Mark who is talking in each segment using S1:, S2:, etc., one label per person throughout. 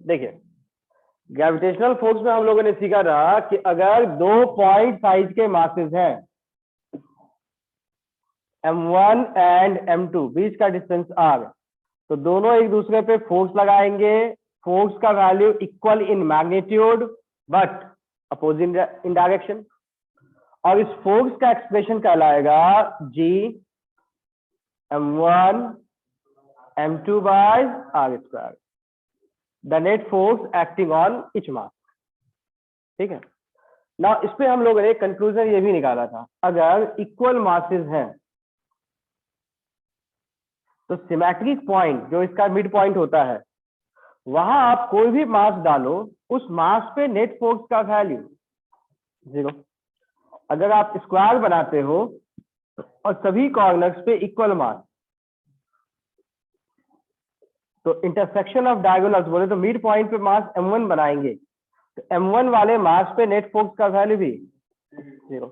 S1: देखिए gravitational force में हम लोगों ने सीखा था कि अगर 2 पॉइंट साइज के मासेस हैं m1 एंड m2, बीच का डिस्टेंस r, तो दोनों एक दूसरे पे फोर्स लगाएंगे। फोर्स का value equal in magnitude but opposing in direction, और इस फोर्स का एक्सप्रेशन कहलाएगा g m1 m2 by r square, the net force acting on each mass. ठीक है ना। इस पे हम लोगों ने कंक्लूजन ये भी निकाला था, अगर इक्वल मासेस हैं तो सिमेट्रिक पॉइंट जो इसका मिड पॉइंट होता है, वहां आप कोई भी मास डालो, उस मास पे नेट फोर्स का वैल्यू 0। अगर आप स्क्वायर बनाते हो और सभी कॉर्नर्स पे इक्वल मास, तो इंटरसेक्शन ऑफ डायगोनल्स बोले तो मिड पॉइंट पे मास m1 बनाएंगे, तो m1 वाले मास पे नेट फोर्स का वैल्यू भी 0।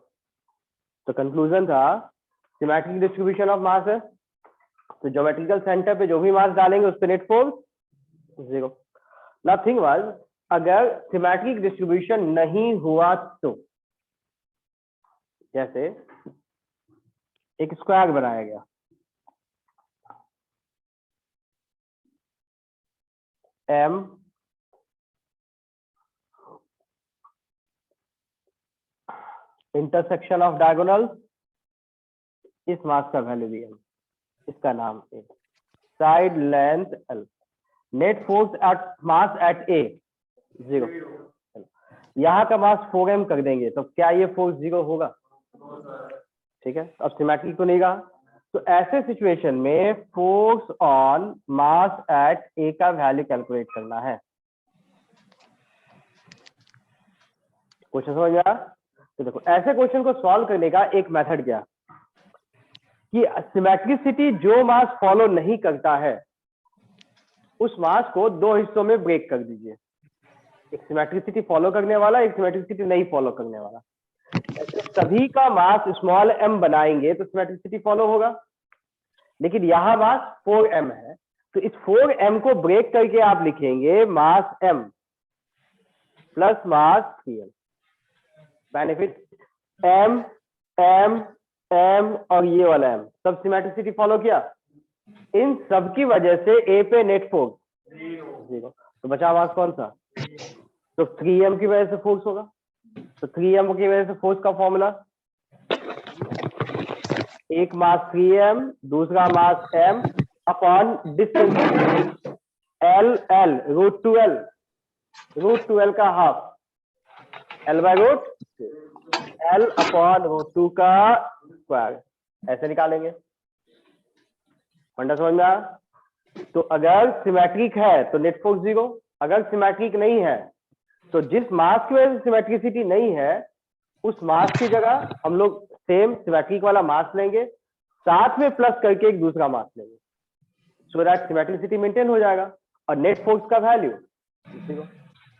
S1: तो कंक्लूजन था सिमेट्रिक डिस्ट्रीब्यूशन ऑफ मास है, तो ज्योमेट्रिकल सेंटर पे जो भी मास डालेंगे उस पे नेट फोर्स 0। नथिंग वाज, अगर सिमेट्रिक डिस्ट्रीब्यूशन नहीं हुआ तो, जैसे एक स्क्वायर बनाया गया, m इंटरसेक्शन ऑफ डायगोनल्स, इस मास का वैल्यू भी m, इसका नाम a, side length l, net force at mass at a 0। यहाँ का मास 4m कर देंगे, तो क्या ये फोर्स 0 होगा? ठीक है, अब सिमेट्रिक तो नहीं रहा, तो ऐसे सिचुएशन में force on mass at A का वैल्यू कैलकुलेट करना है। क्वेश्चन समझ में आया? तो देखो ऐसे क्वेश्चन को सॉल्व करने का एक मेथड क्या कि सिमेट्रिसिटी जो मास फॉलो नहीं करता है उस मास को 2 हिस्सों में ब्रेक कर दीजिए, एक सिमेट्रिसिटी फॉलो करने वाला, एक सिमेट्रिसिटी नहीं फॉलो करने वाला। सभी का मास स्मॉल m बनाएंगे तो सिमेट्रिसिटी फॉलो होगा, लेकिन यहां मास 4m है, तो इस 4m को ब्रेक करके आप लिखेंगे मास m plus mass 3m। Benefit m m m और ये वाला m सब सिमेट्रिसिटी फॉलो किया, इन सब की वजह से a पे नेट फोर्स 0, तो बचा मास कौन सा? तो 3m की वजह से फोर्स होगा, तो 3m की वजह से फोर्स का फॉर्मूला, एक मास 3m, दूसरा mass m upon distance l, l root 2l का half, l by root l upon root 2 का स्क्वायर, ऐसे निकालेंगे। फंडा समझ में आया? तो अगर सिमेट्रिक है तो नेट फोर्स 0, अगर सिमेट्रिक नहीं है तो जिस मास की वजह से सिमेट्रिसिटी नहीं है उस मास की जगह हम लोग सेम सिमेट्रिक वाला मास लेंगे, साथ में प्लस करके एक दूसरा मास लेंगे, सो दैट सिमेट्रिसिटी मेंटेन हो जाएगा और नेट फोर्स का वैल्यू 0,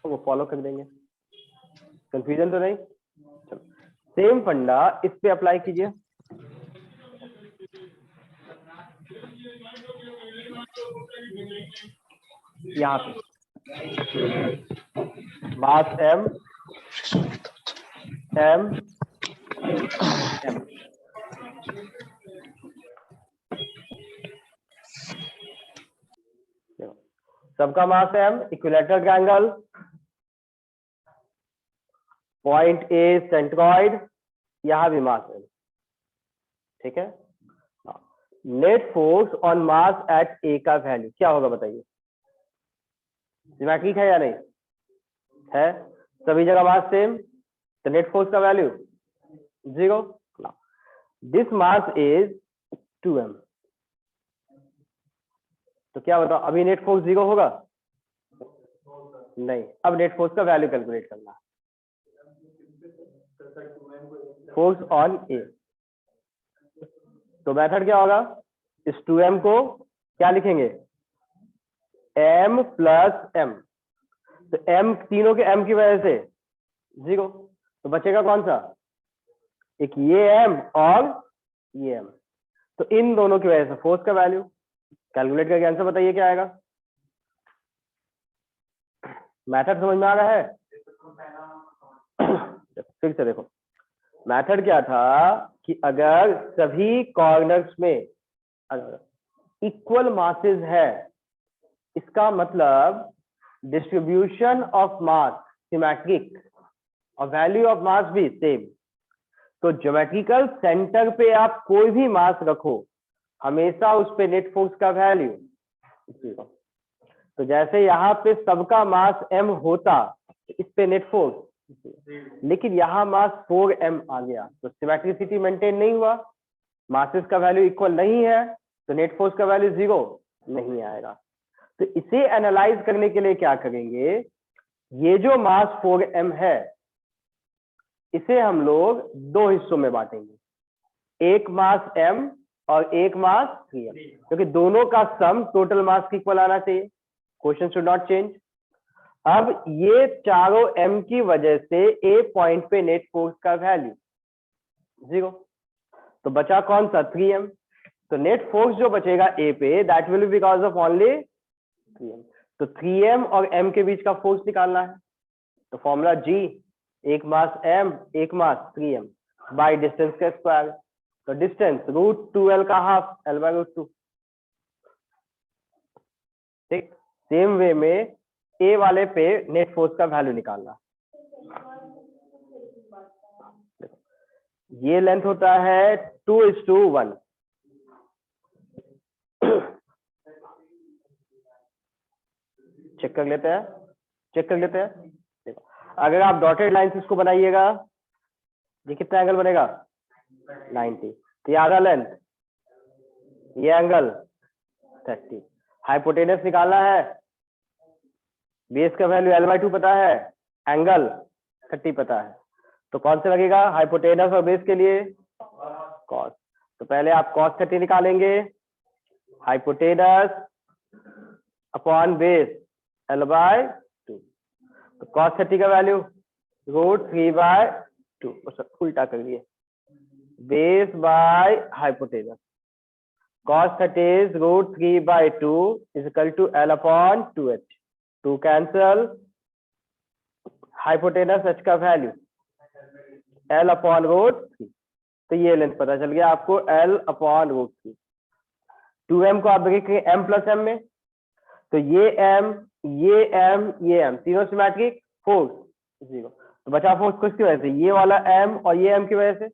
S1: तो वो फॉलो कर देंगे। कंफ्यूजन तो नहीं? चलो सेम फंडा इस पे अप्लाई कीजिए। यहाँ पे मास m m m, सबका mass m, equilateral triangle, point A centroid, यहां भी मास m। ठीक है, net force on mass at A का वैल्यू क्या होगा बताइए? सिमेट्रिक है या नहीं है? सभी जगह मास सेम, तो नेट फोर्स का value 0। This mass is 2m, तो क्या बताओ अभी नेट फोर्स 0 होगा? नहीं, अब नेट फोर्स का वैल्यू कैलकुलेट करना है, फोर्स ऑन ए। तो मेथड क्या होगा? इस 2m को क्या लिखेंगे? m प्लस m, तो m तीनों के m की वजह से 0, तो बचेगा कौन सा? एक ये m और ये m, तो इन दोनों की वजह से फोर्स का वैल्यू कैलकुलेट करके आंसर बताइए क्या आएगा? मेथड समझ में आ रहा है? फिर से देखो, मेथड क्या था कि अगर सभी कॉर्नर्स में इक्वल मासेस है, इसका मतलब डिस्ट्रीब्यूशन ऑफ मास सिमेट्रिक और वैल्यू ऑफ मास भी सेम। तो ज्योमेट्रिकल सेंटर पे आप कोई भी मास रखो, हमेशा उस पे नेट फोर्स का वैल्यू 0। तो जैसे यहाँ पे सबका मास m होता, इस पे नेट फोर्स, लेकिन यहाँ मास 4m आ गया, तो सिमेट्रिसिटी मेंटेन नहीं हुआ, मासेस का वैल्यू इक्वल नहीं है, तो नेट फोर्स का वैल्यू 0 नहीं आएगा। तो इसे एनालाइज करने के लिए क्या करेंगे, ये जो मास 4m है, इसे हम लोग दो हिस्सों में बांटेंगे, एक मास m और एक मास 3m, क्योंकि दोनों का सम टोटल मास की इक्वल आना चाहिए। Question should not change. अब ये चारों m की वजह से a पॉइंट पे नेट फोर्स का वैल्यू 0, तो बचा कौन सा 3m। तो नेट फोर्स जो बचेगा a पे, that will be because of only 3m। तो 3m और m के बीच का फोर्स निकालना है, तो फॉर्मूला G, एक मास m एक मास 3m बाय डिस्टेंस का स्क्वायर। तो डिस्टेंस √2l का हाफ, l/√2। ठीक, सेम वे में ए वाले पे नेट फोर्स का वैल्यू निकालना। ये लेंथ होता है 2:1। चेक कर लेते हैं, देखो, अगर आप डॉटेड लाइन से इसको बनाइएगा, ये कितना एंगल बनेगा 90। तो ये आधा लेंथ, ये एंगल 30। हाइपोटेनस निकालना है, बेस का वैल्यू l/2 पता है, एंगल 30 पता है, तो कौन से लगेगा हाइपोटेनस और बेस के लिए कॉस। तो पहले आप cos 30 निकालेंगे, हाइपोटेनस अपॉन बेस l/2। तो cos 30 का वैल्यू √3/2, उल्टा कर दिए, base by hypotenuse. cos 30 is √3/2 is equal to l/2h। 2 cancel, hypotenuse h का वैल्यू l/√3। तो ये लेंथ पता चल गया आपको l/√3। 2m को आप देखेंगे m प्लस m में, तो ये m तीनों सिमेट्रिक, फोर्स 0। तो बचा फोर्स किसकी वजह से, ये वाला m और ये m की वजह से।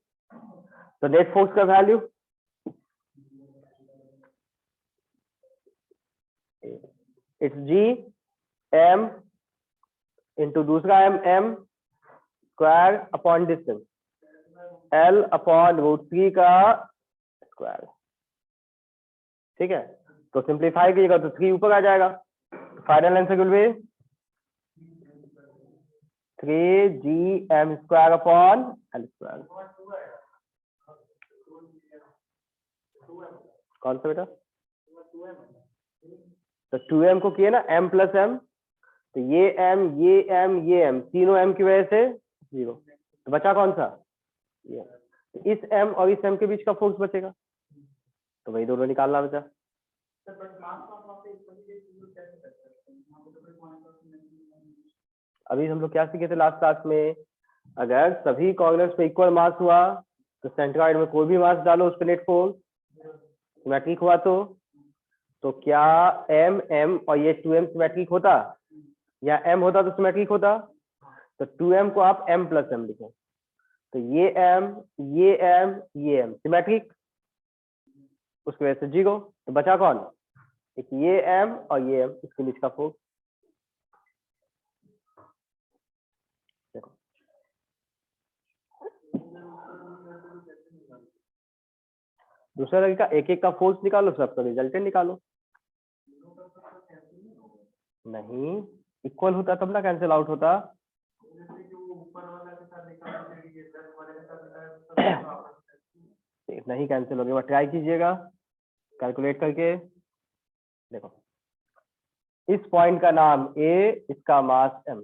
S1: तो नेट फोर्स का value it's G m into दूसरा m square upon distance l/√3 का स्क्वायर। ठीक है, तो सिंप्लीफाई कीजिएगा तो 3 ऊपर आ जाएगा। Final answer will be 3gm square upon l square. कौन सा बेटा, तो 2m को किए ना m प्लस m, तो ये m तीनों m की वजह से 0, तो बचा कौन सा, ये। तो इस m और इस m के बीच का फोर्स बचेगा, तो वही दोनों निकालना बचा। अभी हम लोग क्या सीखे थे लास्ट क्लास में, अगर सभी कॉर्नर्स पे इक्वल मास हुआ तो सेंट्रॉइड में कोई भी मास डालो, उस पर नेट फोर्स सिमेट्रिक हुआ, तो क्या m और ये 2m सिमेट्रिक होता, या m होता तो सिमेट्रिक होता। तो 2m को आप m प्लस m लिखो, तो ये m सिमेट्रिक, उसकी वजह से 0। तो बचा कौन, एक ये m और ये m, इसके बीच का फोर्स। देखो दूसरा तरीका, एक एक का फोर्स निकालो, सबका रिजल्टेंट निकालो। नहीं, इक्वल होता तब ना कैंसिल आउट होता। नहीं कैंसिल हो गया, ट्राई कीजिएगा कैलकुलेट करके। देखो इस पॉइंट का नाम A, इसका मास m।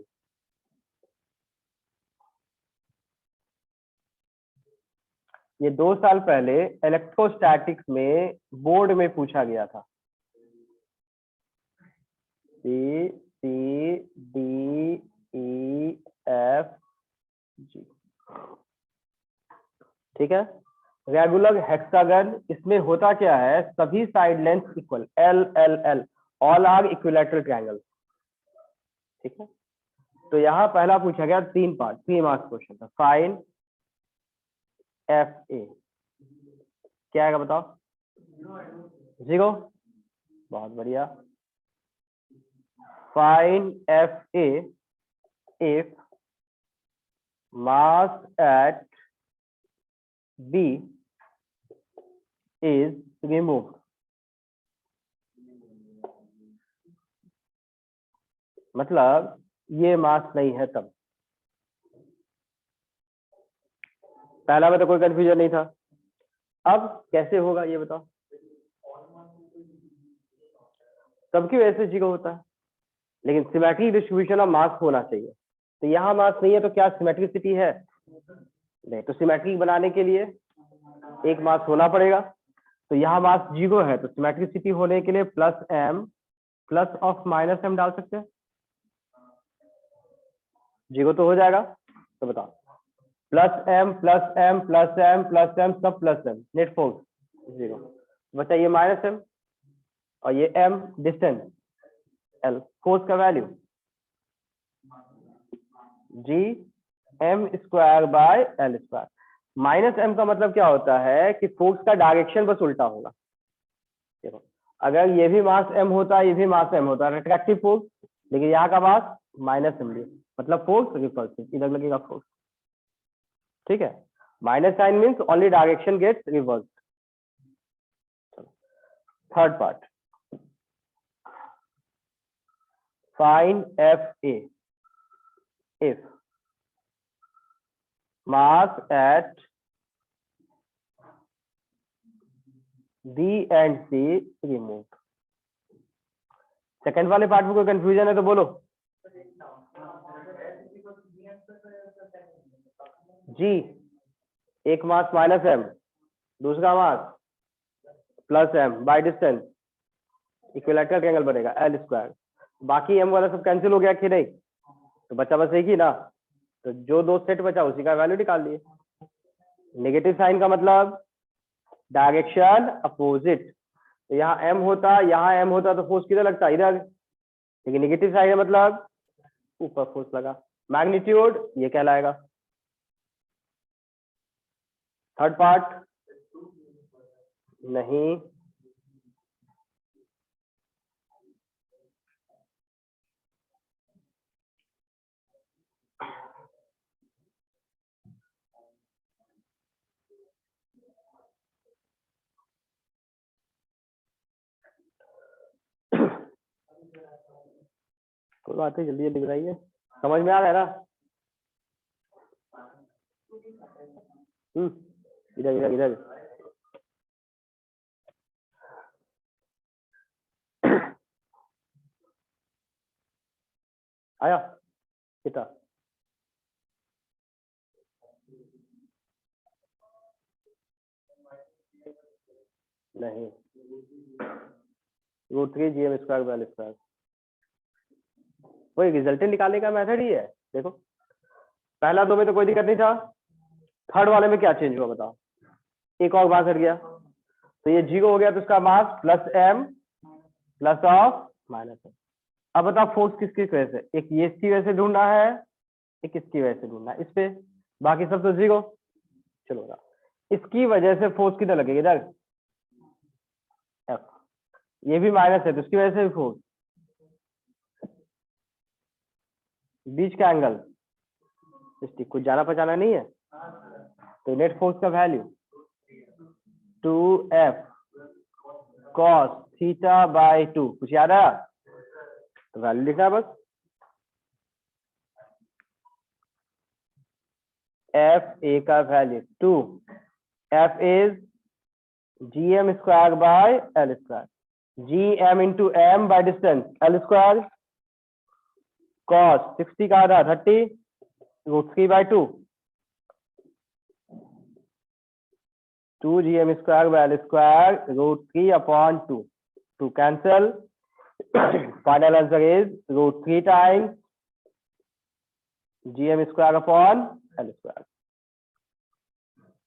S1: ये 2 साल पहले इलेक्ट्रोस्टैटिक्स में बोर्ड में पूछा गया था। C, D, जी, ठीक है। रेगुलर हेक्सागन, इसमें होता क्या है, सभी side length equal, L L L, all are equilateral triangle, ठीक है। तो यहाँ पहला पूछा गया 3 पार्ट, 3 मार्क्स क्वेश्चन था। फाइन एफ ए, क्या आएगा बताओ? 0, बहुत बढ़िया। Find F A if mass at B is removed, मतलब ये मास नहीं है तब। पहला में तो कोई कंफ्यूजन नहीं था, अब कैसे होगा ये बताओ? सबकी वजह से 0 होता है, लेकिन सिमेट्रिक डिस्ट्रीब्यूशन ऑफ मास होना चाहिए। तो यहाँ मास नहीं है तो क्या सिमेट्रिसिटी है? नहीं। तो सिमेट्रिक बनाने के लिए एक मास होना पड़ेगा। तो यहाँ मास 0 है, तो सिमेट्रिसिटी होने के लिए plus m plus of minus m डाल सकते हैं, 0 तो हो जाएगा। तो बताओ, plus m plus m plus m plus m सब प्लस m, नेट फोर्स 0। बचा ये माइनस m और ये m डिस्टेंस l, फोर्स का value g m square by l square. Minus m का मतलब क्या होता है कि फोर्स का डायरेक्शन बस उल्टा होगा। देखो, अगर ये भी मास m होता है, ये भी मास m होता है, रिट्रैक्टिव फोर्स, लेकिन यहाँ का मास माइनस m लिया, मतलब फोर्स रिपल्सिव, इधर लगेगा फोर्स, ठीक है। Minus sign means only direction gets reverse. Third part, find F A if mass at B and C removed। Second वाले पार्ट में कोई कंफ्यूजन है तो बोलो। जी, एक मास माइनस m, दूसरा mass plus m, by distance equilateral triangle बनेगा l square. बाकी m वाला सब कैंसिल हो गया कि नहीं? तो बचा बस एक ही ना, तो जो 2 सेट बचा उसी का वैल्यू निकाल लिए। नेगेटिव साइन का मतलब डायरेक्शन अपोजिट, तो यहाँ m होता तो फोर्स किधर लगता? इधर, लेकिन नेगेटिव साइन है मतलब ऊपर फोर्स लगा, मैग्नीट्यूड ये कहलाएगा। थर्ड पार्ट नहीं, कोई बात है, जल्दी जल्दी बताइए, समझ में आ रहा है ना? इधर इधर इधर, आया कितना? नहीं, √3 GM square by l square, वही रिजल्टेंट निकालने का मेथड ही है। देखो, पहला 2 में तो कोई दिक्कत नहीं था, थर्ड वाले में क्या चेंज हुआ बताओ? एक और मास हट गया, तो ये 0 हो गया, तो इसका mass plus m plus of minus m। अब बताओ फोर्स किसकी वजह से? एक ये इसकी वजह से ढूंढना है, एक इसकी वजह से ढूंढना है, इस पे, बाकी सब तो 0। चलो ना, इसकी वजह से फोर्स किधर लगेगी? इधर F, ये भी माइनस है तो इसकी वजह से भी फोर्स, बीच का एंगल, कुछ जाना पहचाना नहीं है, तो नेट फोर्स का value 2F cos theta by 2, कुछ याद है? तो वैल्यू लिखना है बस, एफ ए का value 2, F is GM square by l square, GM into m by distance l square, cos 60 का आधा 30, √3 by 2, 2 GM square by l square, √3 upon 2, 2 cancel, final answer is √3 times GM square upon L square.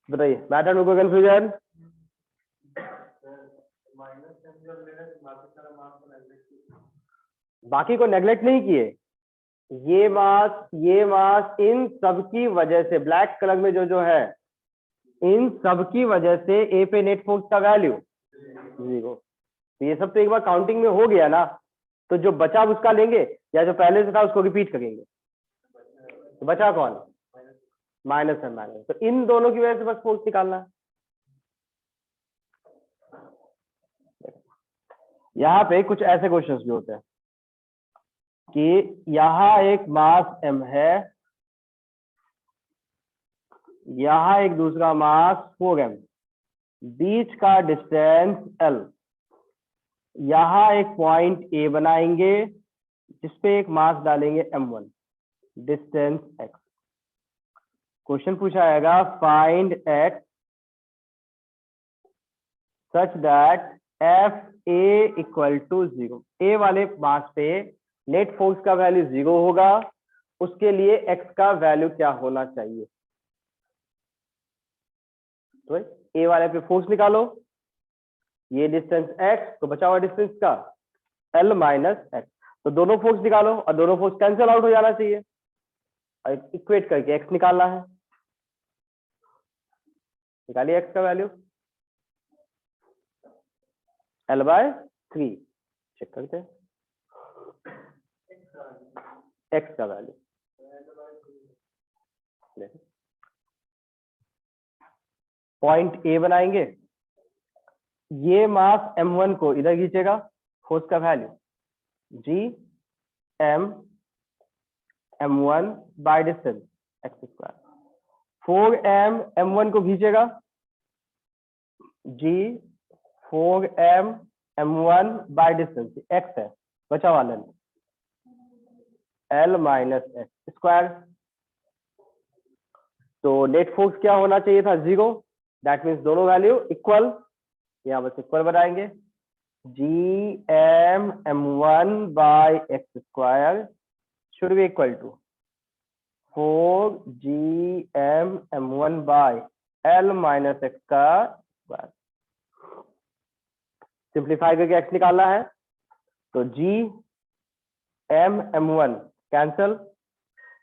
S1: बताइए method में कोई confusion? बाकी को neglect नहीं किए, ये मास इन सब की वजह से ब्लैक कलर में जो जो है इन सब की वजह से ए पे नेट फोर्स का वैल्यू 0। तो ये सब तो एक बार काउंटिंग में हो गया ना, तो जो बचा उसका लेंगे या जो पहले से था उसको रिपीट करेंगे। तो बचा कौन? माइनस है माइनस। तो इन दोनों की वजह से बस फोर्स निकालना है। यहाँ पे कुछ ऐसे क्वेश्चंस भी होते हैं कि यहाँ एक मास m है, यहाँ एक दूसरा मास 4m, बीच का डिस्टेंस l, यहाँ एक पॉइंट A बनाएंगे जिसपे एक मास डालेंगे m1, डिस्टेंस x। क्वेश्चन पूछा जाएगा find x such that F A equal to 0। A वाले मास पे नेट फोर्स का वैल्यू 0 होगा, उसके लिए x का वैल्यू क्या होना चाहिए? तो ए वाले पे फोर्स निकालो, ये डिस्टेंस x, तो बचा हुआ डिस्टेंस का l माइनस x। तो दोनों फोर्स निकालो और दोनों फोर्स कैंसिल आउट हो जाना चाहिए और इक्वेट करके x निकालना है। निकालिए x का वैल्यू l/3। चेक करते हैं x का वैल्यू। पॉइंट A बनाएंगे, ये मास m1 को इधर खींचेगा, फोर्स का value g m m1 by distance x square. 4m m1 को खींचेगा, g 4m m1 by distance x है, बचा हुआ l माइनस x स्क्वायर। तो नेट फोर्स क्या होना चाहिए था? 0। दैट मीन्स दोनों वैल्यू इक्वल, यहाँ बस इक्वल बनाएंगे, G M m1 by X square should be equal to 4g m1 by l minus X का स्क्वायर। सिंप्लीफाई करके x निकालना है, तो g m m1 कैंसल,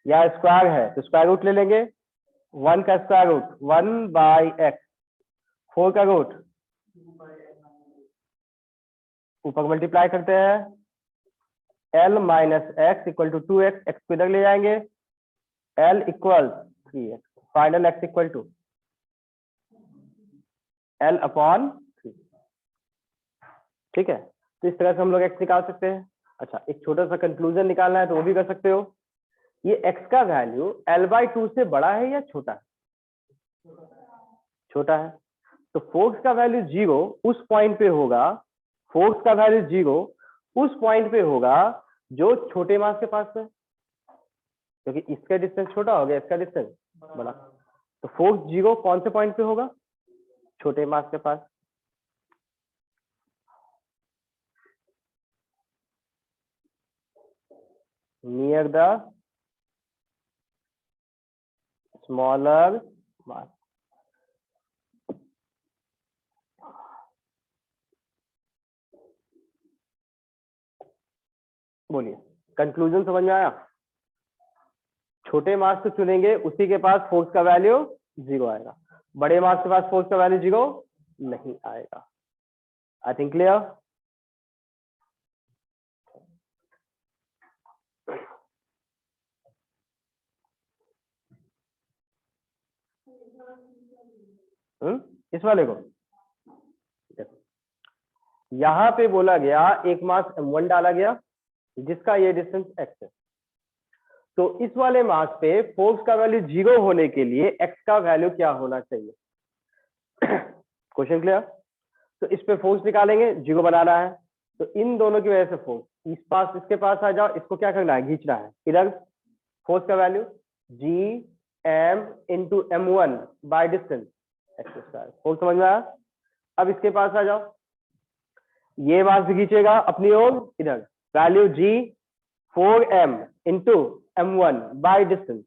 S1: या स्क्वायर है तो स्क्वायर रूट ले लेंगे, 1 का स्क्वायर रूट 1 बाय एक्स, 4 का रूट ऊपर मल्टीप्लाई करते हैं, l minus X equal to 2x, X को इधर ले जाएंगे, l equal 3x, final x equal to l upon 3। ठीक है, तो इस तरह से हम लोग x निकाल सकते हैं। अच्छा, एक छोटा सा कंक्लूजन निकालना है तो वो भी कर सकते हो। ये x का वैल्यू l/2 से बड़ा है या छोटा है? छोटा है। तो फोर्स का वैल्यू 0 उस पॉइंट पे होगा, फोर्स का वैल्यू 0 उस पॉइंट पे होगा जो छोटे मास के पास है, क्योंकि इसका डिस्टेंस छोटा हो गया, इसका डिस्टेंस बड़ा। तो फोर्स 0 कौन से पॉइंट पे होगा? छोटे मास के पास। नियर द स्मॉलर मास। बोलिए, कंक्लूजन समझ में आया? छोटे मास को चुनेंगे उसी के पास फोर्स का वैल्यू 0 आएगा, बड़े मास के पास फोर्स का वैल्यू 0 नहीं आएगा। I think clear? इस वाले को यहां पे बोला गया एक मास m1 डाला गया जिसका ये डिस्टेंस x है, तो इस वाले मास पे फोर्स का वैल्यू 0 होने के लिए x का वैल्यू क्या होना चाहिए? Question clear? तो इस पे फोर्स निकालेंगे, 0 बनाना है, तो इन दोनों की वजह से फोर्स इस पास, इसके पास आ जाओ, इसको क्या करना है? खींचना है इधर। फोर्स का value G M into m1 by distance X square. Force समझ में आया? अब इसके पास आ जाओ, ये मास भी खींचेगा अपनी ओर, इधर value G 4m into m1 by distance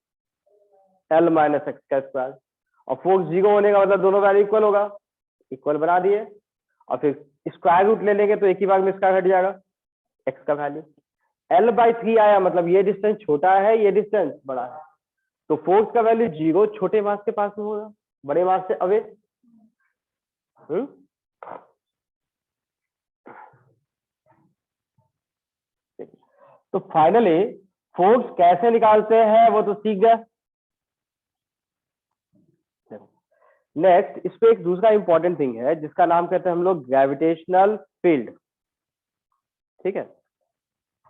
S1: L minus X का स्क्वायर, और फोर्स 0 होने का मतलब दोनों वैल्यू इक्वल होगा, इक्वल बना दिए, और फिर स्क्वायर रूट ले लेंगे तो एक ही भाग में स्क्वायर हट जाएगा, एक्स का वैल्यू L/3 आया, मतलब ये डिस्टेंस छोटा है, ये डिस्टेंस बड़ा है, तो फोर्स का वैल्यू 0 छोटे मास के पास में होगा, बड़े मास से अवे। तो फाइनली फोर्स कैसे निकालते हैं वो तो सीख गए। नेक्स्ट इस पे एक दूसरा इंपॉर्टेंट थिंग है जिसका नाम कहते हैं हम लोग ग्रेविटेशनल फील्ड। ठीक है,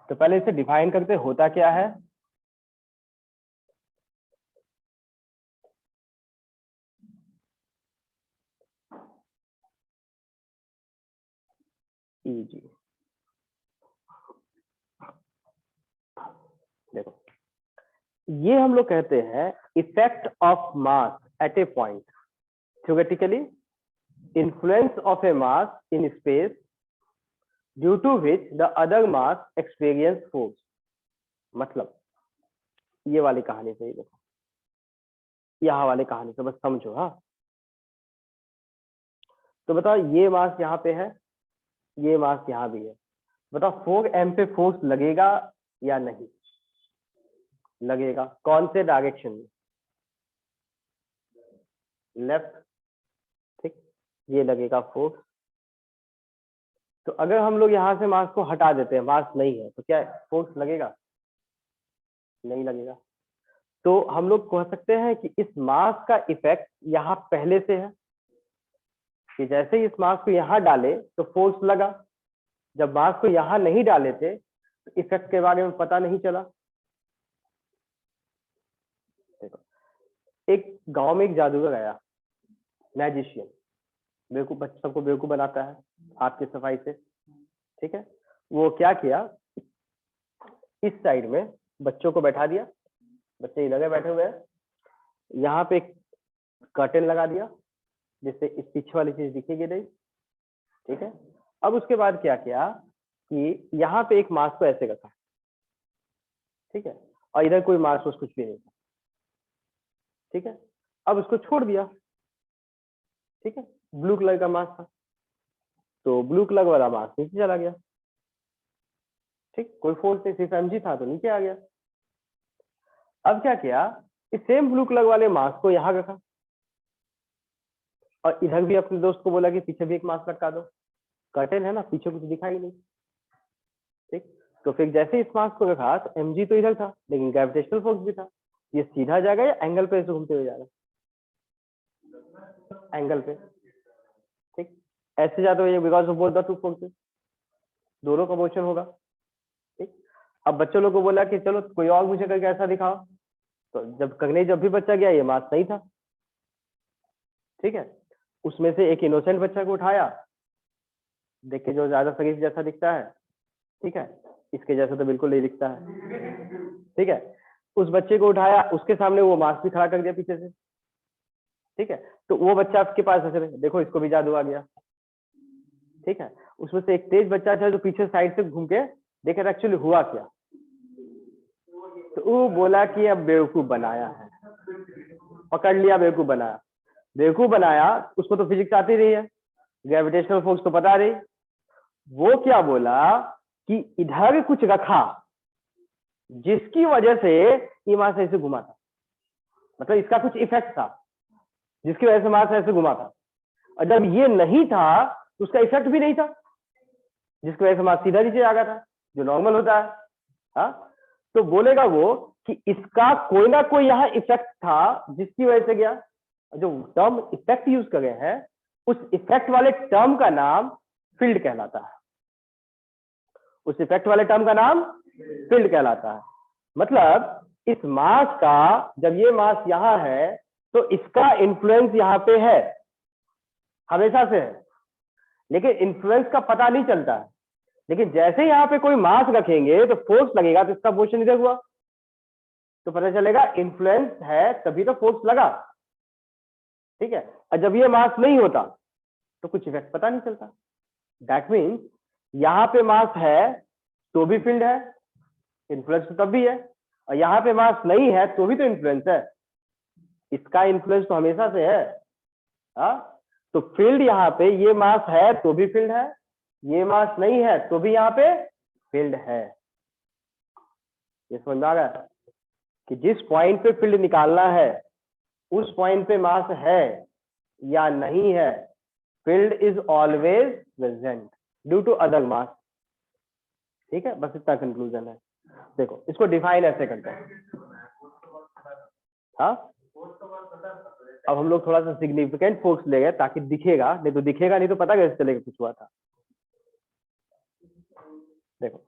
S1: तो पहले इसे डिफाइन करते होता क्या है। जी देखो, ये हम लोग कहते हैं effect of mass at a point, theoretically influence of a mass in space due to which the other mass experience force. मतलब ये वाली कहानी से ही देखो, यहाँ वाली कहानी से बस समझो। हाँ, तो बताओ ये मास यहाँ पे है, ये मास यहाँ भी है, बताओ 4m पे फोर्स लगेगा या नहीं लगेगा? कौन से डायरेक्शन में? लेफ्ट। ठीक, ये लगेगा फोर्स। तो अगर हम लोग यहाँ से मास को हटा देते हैं, मास नहीं है, तो क्या फोर्स लगेगा? नहीं लगेगा। तो हम लोग कह सकते हैं कि इस मास का इफेक्ट यहाँ पहले से है, कि जैसे ही इस मास को यहाँ डाले तो फोर्स लगा, जब मास को यहाँ नहीं डाले थे तो इफेक्ट के बारे में पता नहीं चला। देखो, एक गांव में एक जादूगर आया, मैजिशियन, बेवकूफ, बच्चों को बेवकूफ बनाता है हाथ की सफाई से। ठीक है, वो क्या किया, इस साइड में बच्चों को बैठा दिया, बच्चे इधर बैठे हुए हैं, यहाँ पे एक कर्टेन लगा दिया जिससे इस पीछे वाली चीज दिखेगी नहीं। ठीक है, अब उसके बाद क्या किया कि यहाँ पे एक मास को ऐसे रखा, ठीक है, और इधर कोई मास कुछ भी नहीं था। ठीक है, अब उसको छोड़ दिया। ठीक है, ब्लू कलर का मास था, तो ब्लू कलर वाला मास नीचे चला गया। ठीक, कोई फोर्स नहीं, सिर्फ mg था तो नीचे आ गया। अब क्या किया, इस सेम ब्लू कलर वाले मास को यहाँ रखा, और इधर भी अपने दोस्त को बोला कि पीछे भी एक मास लटका दो, कर्टेन है ना, पीछे कुछ दिखाई नहीं। ठीक, तो फिर जैसे इस मास को रखा तो mg तो इधर था, लेकिन ग्रेविटेशनल फोर्स भी था, ये सीधा जाएगा या एंगल पे घूमते हुए जाएगा? एंगल पे। ठीक, ऐसे जाते हुए because of both the two forces, दोनों का मोशन होगा। ठीक, अब बच्चों लोग को बोला कि चलो कोई और मुझे करके ऐसा दिखाओ, तो जब भी बच्चा गया ये मास नहीं था। ठीक है, उसमें से एक इनोसेंट बच्चा को उठाया, देख के जो ज्यादा शरीफ जैसा दिखता है, ठीक है, इसके जैसा तो बिल्कुल नहीं दिखता है। ठीक है, उस बच्चे को उठाया, उसके सामने वो मास भी खड़ा कर दिया पीछे से। ठीक है, तो वो बच्चा आपके पास ऐसे, देखो इसको भी जादू आ गया। ठीक है, उसमें से एक तेज बच्चा था जो पीछे साइड से घूम के देखे एक्चुअली हुआ क्या, तो वो बोला कि अब बेवकूफ बनाया है, पकड़ लिया, बेवकूफ बनाया। बेवकूफ बनाया, उसको तो फिजिक्स आती रही है, ग्रेविटेशनल फोर्स तो पता रही। वो क्या बोला कि इधर कुछ रखा जिसकी वजह से ये मास ऐसे घुमा था, मतलब इसका कुछ इफेक्ट था जिसकी वजह से मास ऐसे घुमा था, और जब ये नहीं था तो उसका इफेक्ट भी नहीं था, जिसकी वजह से मास सीधा नीचे आ गया था, जो नॉर्मल होता है। हाँ, तो बोलेगा वो कि इसका कोई ना कोई यहाँ इफेक्ट था जिसकी वजह से गया। जो टर्म इफेक्ट यूज कर रहे हैं, उस इफेक्ट वाले टर्म का नाम फील्ड कहलाता है। उस इफेक्ट वाले टर्म का नाम फील्ड कहलाता है। मतलब इस मास का, जब ये मास यहाँ है तो इसका इन्फ्लुएंस यहाँ पे है, हमेशा से है, लेकिन इन्फ्लुएंस का पता नहीं चलता है। लेकिन जैसे यहाँ पे कोई मास रखेंगे तो फोर्स लगेगा, तो इसका मोशन इधर हुआ तो पता चलेगा इन्फ्लुएंस है, तभी तो फोर्स लगा। ठीक है, और जब ये मास नहीं होता तो कुछ इफेक्ट पता नहीं चलता। दैट मीन्स यहाँ पे मास है तो भी फील्ड है, इन्फ्लुएंस तो तब भी है, और यहाँ पे मास नहीं है तो भी तो इन्फ्लुएंस है। इसका इन्फ्लुएंस तो हमेशा से है। हाँ, तो फील्ड यहाँ पे ये मास है तो भी फील्ड है, ये मास नहीं है तो भी यहाँ पे फील्ड है। ये समझ में आ गया कि जिस पॉइंट पे फील्ड निकालना है उस पॉइंट पे मास है या नहीं है, field is always present due to other mass. ठीक है, बस इतना कंक्लूजन है। देखो इसको डिफाइन ऐसे करते हैं। हाँ, अब हम लोग थोड़ा सा सिग्निफिकेंट फोर्स ले गए ताकि दिखेगा, नहीं तो पता कैसे चलेगा कुछ हुआ था। देखो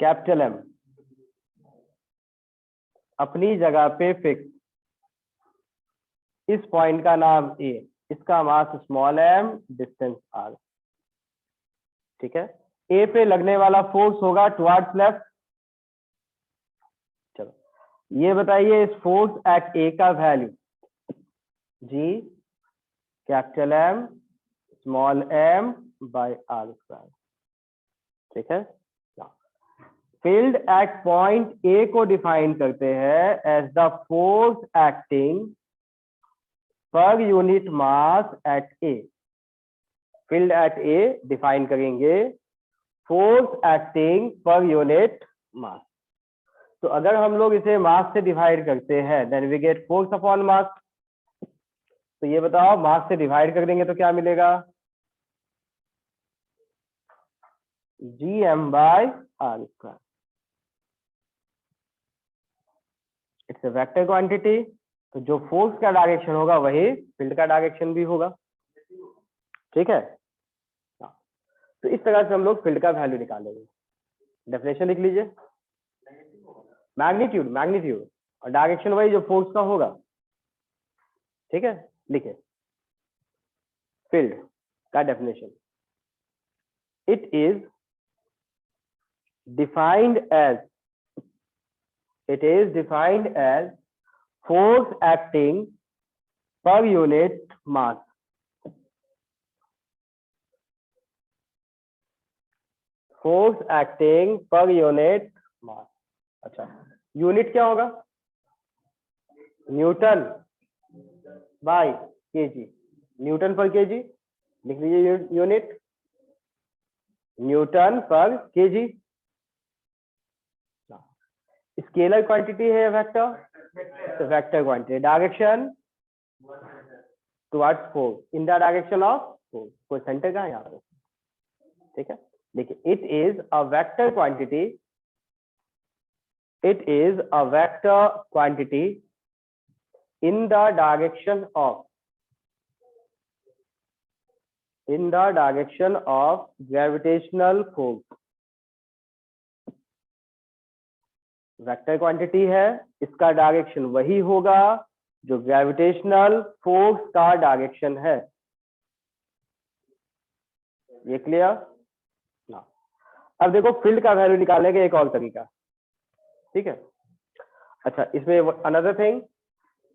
S1: कैपिटल एम अपनी जगह पे फिक्स, इस पॉइंट का नाम ए, इसका mass small M, distance R. ठीक है, ए पे लगने वाला फोर्स होगा टुवर्ड्स लेफ्ट। चलो ये बताइए इस फोर्स एट ए का value G capital M small M by R square. ठीक है, फील्ड एट पॉइंट ए को डिफाइन करते हैं as the force acting per unit mass at A. Field at A define करेंगे force acting per unit mass. तो अगर हम लोग इसे मास से डिवाइड करते हैं then we get force upon mass. तो ये बताओ मास से डिवाइड कर देंगे तो क्या मिलेगा, G M by R square. It's a vector quantity, तो जो फोर्स का डायरेक्शन होगा वही फील्ड का डायरेक्शन भी होगा। ठीक है, तो इस तरह से हम लोग फील्ड का वैल्यू निकालेंगे। डेफिनेशन लिख लीजिए, मैग्नीट्यूड मैग्नीट्यूड और डायरेक्शन वही जो फोर्स का होगा। ठीक है, लिखे फील्ड का definition, it is defined as force acting per unit mass. Force acting per unit mass. अच्छा, यूनिट क्या होगा, newton by kg, newton per kg लिख लीजिए, unit newton per kg. Scalar quantity है वेक्टर, तो vector quantity, direction towards force, in the direction of force. कोई center का है यहाँ पे। ठीक है, देखिए it is a vector quantity, it is a vector quantity in the direction of gravitational force। Vector quantity है, इसका डायरेक्शन वही होगा जो ग्रेविटेशनल फोर्स का डायरेक्शन है। ये क्लियर ना। अब देखो फील्ड का वैल्यू निकालने का एक और तरीका। ठीक है, अच्छा इसमें अनदर थिंग,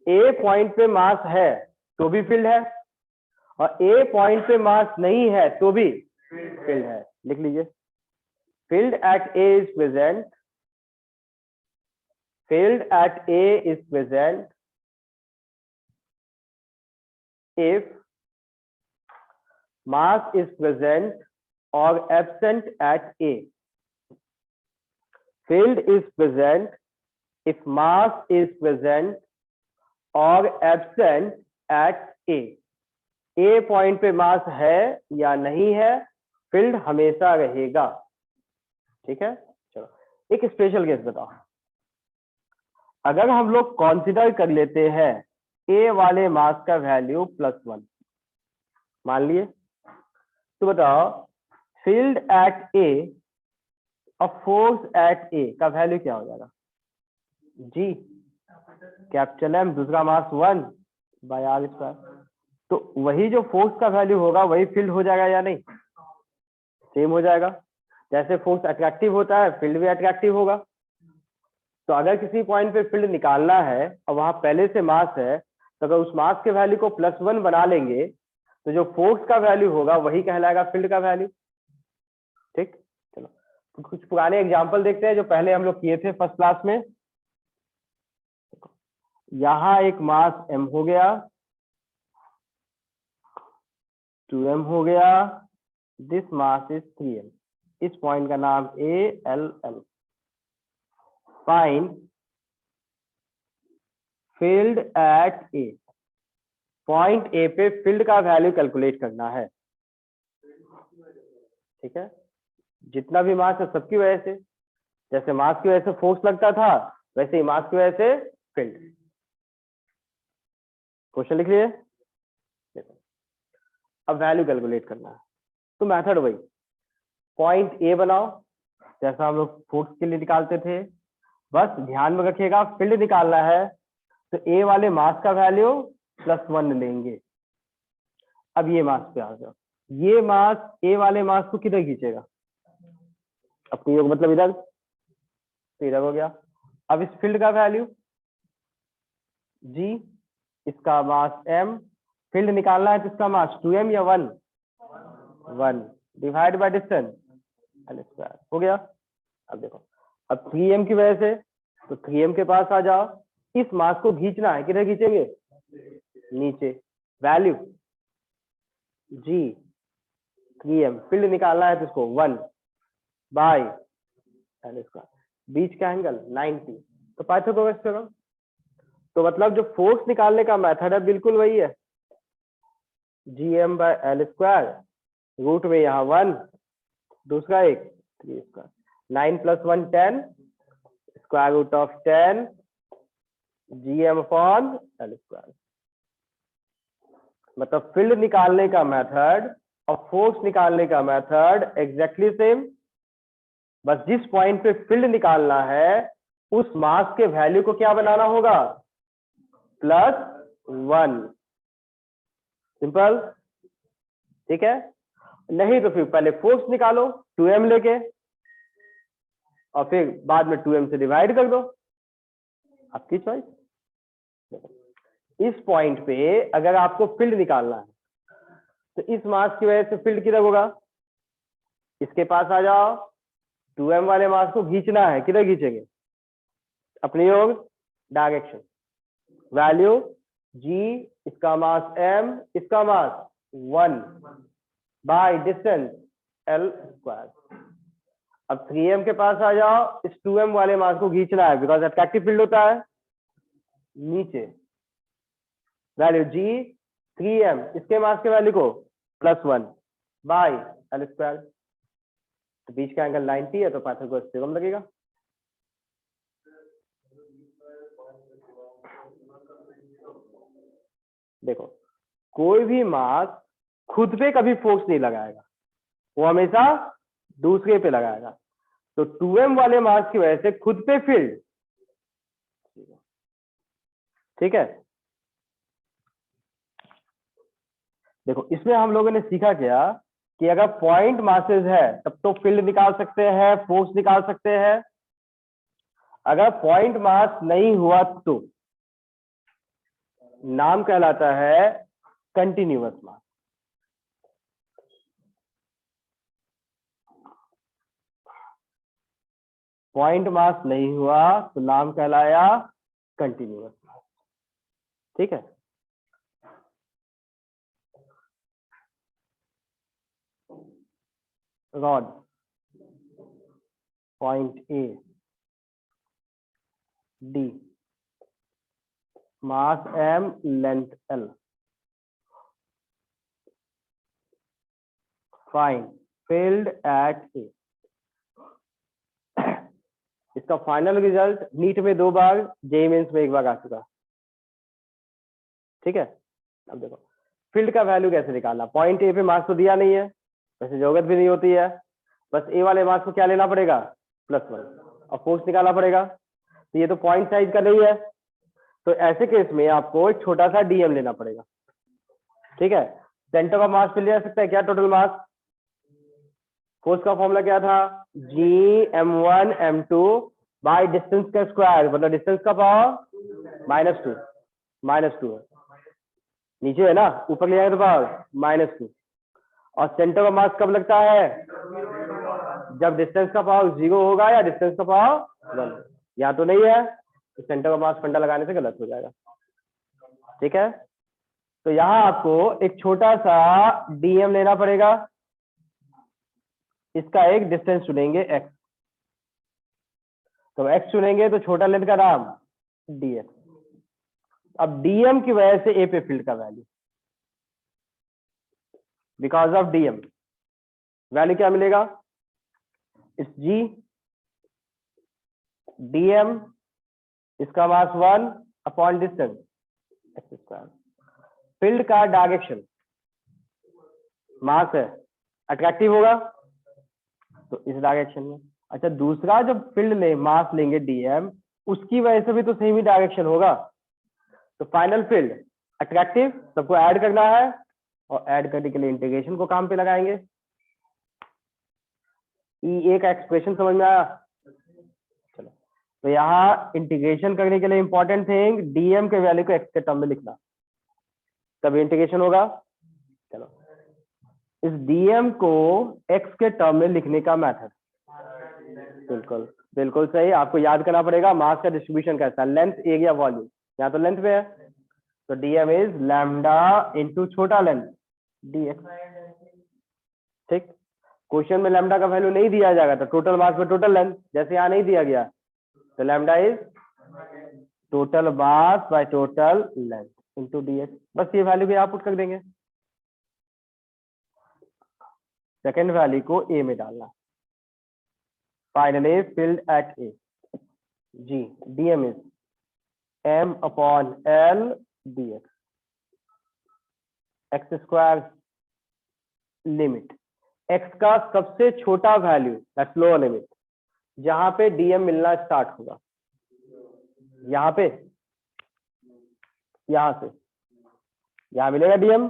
S1: ए पॉइंट पे मास है तो भी फील्ड है और ए पॉइंट पे मास नहीं है तो भी फील्ड है। लिख लीजिए, field at A is present, field at A is present if mass is present or absent at A। field is present if mass is present or absent at A। A point पे मास है या नहीं है, field हमेशा रहेगा। ठीक है, चलो एक स्पेशल केस बताओ। अगर हम लोग कॉन्सिडर कर लेते हैं ए वाले मास का वैल्यू +1 मान लिए, तो बताओ फील्ड एट ए और फोर्स एट ए का वैल्यू क्या हो जाएगा, जी कैपिटल एम, दूसरा मास 1 बाय आर स्क्वायर। तो वही जो फोर्स का वैल्यू होगा वही फील्ड हो जाएगा या नहीं, सेम हो जाएगा। जैसे फोर्स अट्रैक्टिव होता है फील्ड भी अट्रैक्टिव होगा। तो अगर किसी पॉइंट पे फील्ड निकालना है और वहां पहले से मास है, तो अगर उस मास के वैल्यू को +1 बना लेंगे तो जो फोर्स का वैल्यू होगा वही कहलाएगा फील्ड का वैल्यू। ठीक, चलो तो कुछ पुराने एग्जांपल देखते हैं जो पहले हम लोग किए थे फर्स्ट क्लास में। यहां एक मास m हो गया, 2m हो गया, दिस मास इज 3m। इस पॉइंट का नाम ALL। Find field at a. Point A पे फील्ड का वैल्यू कैलकुलेट करना है। ठीक है, जितना भी मास है सबकी वजह से, जैसे मास की वजह से फोर्स लगता था वैसे ही मास की वजह से फील्ड। क्वेश्चन लिख लिए। देखो अब वैल्यू कैलकुलेट करना है, तो मेथड वही, पॉइंट ए बनाओ जैसा हम लोग फोर्स के लिए निकालते थे। बस ध्यान में रखिएगा फील्ड निकालना है तो ए वाले मास का वैल्यू +1 लेंगे। अब ये मास पे आ जाओ, ये मास ए वाले मास को किधर खींचेगा, अपनी योग मतलब इधर, तो इधर हो गया। अब इस फील्ड का वैल्यू जी, इसका मास m, फील्ड निकालना है तो इसका मास 2m या 1 डिवाइड बाय डिस्टेंस L² हो गया। अब देखो, अब 3m की वजह से तो 3m के पास आ जाओ, इस मास को खींचना है, किधर खींचेंगे, नीचे। वैल्यू जी 3m, फील्ड निकालना है तो इसको 1 बाय L², बीच का एंगल 90, तो पाइथागोरस थ्योरम। तो मतलब जो फोर्स निकालने का मेथड है बिल्कुल वही है, Gm/L², रूट में यहाँ 1, दूसरा एक 3², 9 + 1 10, स्क्वायर रूट ऑफ 10 Gm/L²। मतलब फील्ड निकालने का मेथड और फोर्स निकालने का मेथड एग्जैक्टली सेम, बस जिस पॉइंट पे फील्ड निकालना है उस मास के वैल्यू को क्या बनाना होगा, +1। सिंपल, ठीक है। नहीं तो फिर पहले फोर्स निकालो 2m लेके और फिर बाद में 2m से डिवाइड कर दो, आपकी चॉइस। इस पॉइंट पे अगर आपको फील्ड निकालना है तो इस मास की वजह से फील्ड किधर होगा, इसके पास आ जाओ, 2m वाले मास को खींचना है, किधर खींचेंगे, अपने योग डायरेक्शन। वैल्यू g, इसका मास m, इसका मास 1 बाय डिस्टेंस L²। अब 3m के पास आ जाओ, इस 2m वाले मास को खींचना है बिकॉज अट्रैक्टिव फील्ड होता है नीचे। वैल्यू g 3m, इसके मास के वैल्यू को +1 बाय L², तो बीच का एंगल 90 है तो पाइथागोरस थ्योरम लगेगा। देखो कोई भी मास खुद पे कभी फोर्स नहीं लगाएगा, वो हमेशा दूसरे पे लगाएगा। तो 2m वाले मास की वजह से खुद पे फील्ड, ठीक है। देखो इसमें हम लोगों ने सीखा क्या कि अगर पॉइंट मासेस है तब तो फील्ड निकाल सकते हैं, फोर्स निकाल सकते हैं। अगर पॉइंट मास नहीं हुआ तो नाम कहलाता है कंटिन्यूअस मास। पॉइंट मास नहीं हुआ तो नाम कहलाया कंटिन्यूअस मास, ठीक है। Rod point A D, mass m, length l। Find field at A. इसका फाइनल रिजल्ट नीट में 2 बार, जेईई मेंस में 1 बार आ चुका, ठीक है। अब देखो फील्ड का वैल्यू कैसे निकालना, पॉइंट ए पे मास तो दिया नहीं है, वैसे जरूरत भी नहीं होती है, बस ए वाले मास को क्या लेना पड़ेगा, +1, और फोर्स निकालना पड़ेगा। तो ये तो पॉइंट साइज का नहीं है, तो ऐसे केस में आपको एक छोटा सा डीएम लेना पड़ेगा, ठीक है। सेंटर ऑफ मास पे लिया जा सकता है क्या, टोटल मास। फोर्स का फॉर्मूला क्या था, Gm1 m2 बाय डिस्टेंस का स्क्वायर, मतलब डिस्टेंस का पावर -2 है, नीचे है ना, ऊपर ले जाएंगे तो पावर -2। और सेंटर ऑफ मास कब लगता है, जब डिस्टेंस का पावर 0 होगा या डिस्टेंस का पावर 1। या तो नहीं है, तो सेंटर ऑफ मास फंडा लगाने से गलत हो जाएगा। ठीक है, तो यहाँ आपको एक छोटा सा डीएम लेना पड़ेगा, इसका एक डिस्टेंस चुनेंगे x, तो x चुनेंगे तो छोटा लेंथ का नाम dx। अब dm की वजह से a पे फील्ड का value, because of dm value क्या मिलेगा, इट्स g dm, इसका मास 1 upon distance x square. Field का डायरेक्शन मास है, अट्रैक्टिव होगा तो इस डायरेक्शन में। अच्छा, दूसरा जब फील्ड ले मास लेंगे dm, उसकी वजह से भी तो सेम ही डायरेक्शन होगा, तो फाइनल फील्ड अट्रैक्टिव, सबको ऐड करना है और ऐड करने के लिए इंटीग्रेशन को काम पे लगाएंगे। ई का एक्सप्रेशन समझ में आया? चलो, तो यहाँ इंटीग्रेशन करने के लिए इंपॉर्टेंट थिंग डीएम के वैल्यू को एक्स के टर्म में लिखना, तभी इंटीग्रेशन होगा। चलो, इस डीएम को एक्स के टर्म में लिखने का मेथड, बिल्कुल बिल्कुल सही, आपको याद करना पड़ेगा मास का डिस्ट्रीब्यूशन कैसा, लेंथ एरिया वॉल्यूम, यहाँ तो लेंथ पे है, तो डीएम इज लैम्डा इंटू छोटा लेंथ डीएक्स। ठीक, क्वेश्चन में लैम्डा का वैल्यू नहीं दिया जाएगा तो टोटल मास में टोटल लेंथ, जैसे यहाँ नहीं दिया गया तो lambda is total mass by total length into DX. बस ये वैल्यू भी आप पुट कर देंगे, सेकेंड वैल्यू को ए में डालना। Finally field at A, G DM is m upon l dx, X square limit x का सबसे छोटा वैल्यू दैट्स लोअर लिमिट, जहां पे dm मिलना स्टार्ट होगा, यहाँ पे, यहां से यहां मिलेगा dm,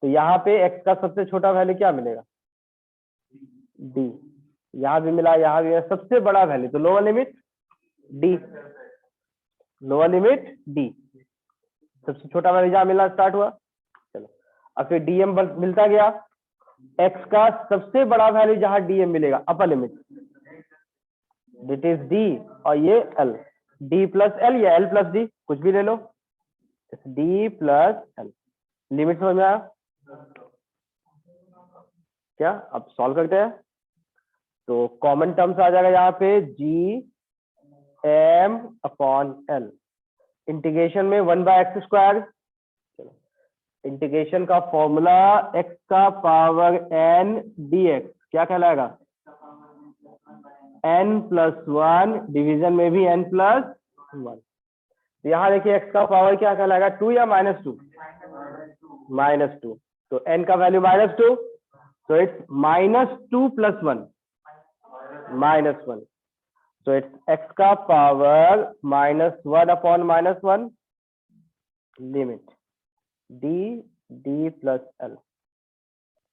S1: तो यहाँ पे x का सबसे छोटा वैल्यू क्या मिलेगा, d, यहां भी मिला, यहां भी मिला, सबसे बड़ा वैल्यू तो lower limit d, lower limit d, सबसे छोटा वैल्यू जहां मिलना स्टार्ट हुआ। चलो, अब फिर dm मिलता गया, x का सबसे बड़ा वैल्यू जहां dm मिलेगा upper limit, that is d, और ये l, d प्लस l या l प्लस d, कुछ भी ले लो, d प्लस l। लिमिट समझ में आया क्या? अब सॉल्व करते हैं, तो कॉमन टर्म्स आ जाएगा यहाँ पे g m upon l, integration में 1/x स्क्वायर, इंटीग्रेशन का फॉर्मूला x का पावर n dx क्या कहलाएगा, n प्लस 1, डिवीजन में भी n प्लस 1। तो यहाँ देखिए x का पावर क्या कहलाएगा, 2 या -2, -2, तो n का वैल्यू -2, तो इट्स -2 प्लस 1, -1, तो इट्स x का power -1 upon -1 limit d plus l।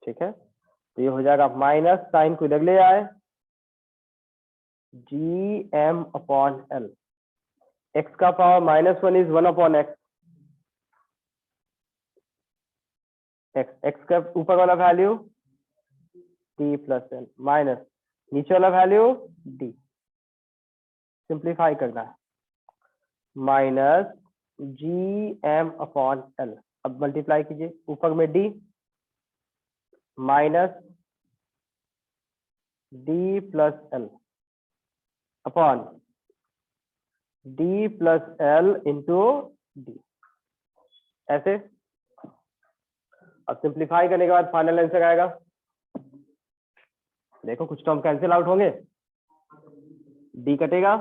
S1: ठीक है, तो ये हो जाएगा माइनस, साइन को इधर ले आए, gm अपॉन l, x का power -1 is 1 upon x, x का ऊपर वाला value d plus l minus नीचे वाला वैल्यू d, सिंप्लीफाई करना है, माइनस gm अपॉन l। अब मल्टीप्लाई कीजिए, ऊपर में d minus d plus l upon d plus l into d, ऐसे। अब सिंप्लीफाई करने के बाद फाइनल आंसर आएगा, देखो कुछ टर्म कैंसिल आउट होंगे, d कटेगा,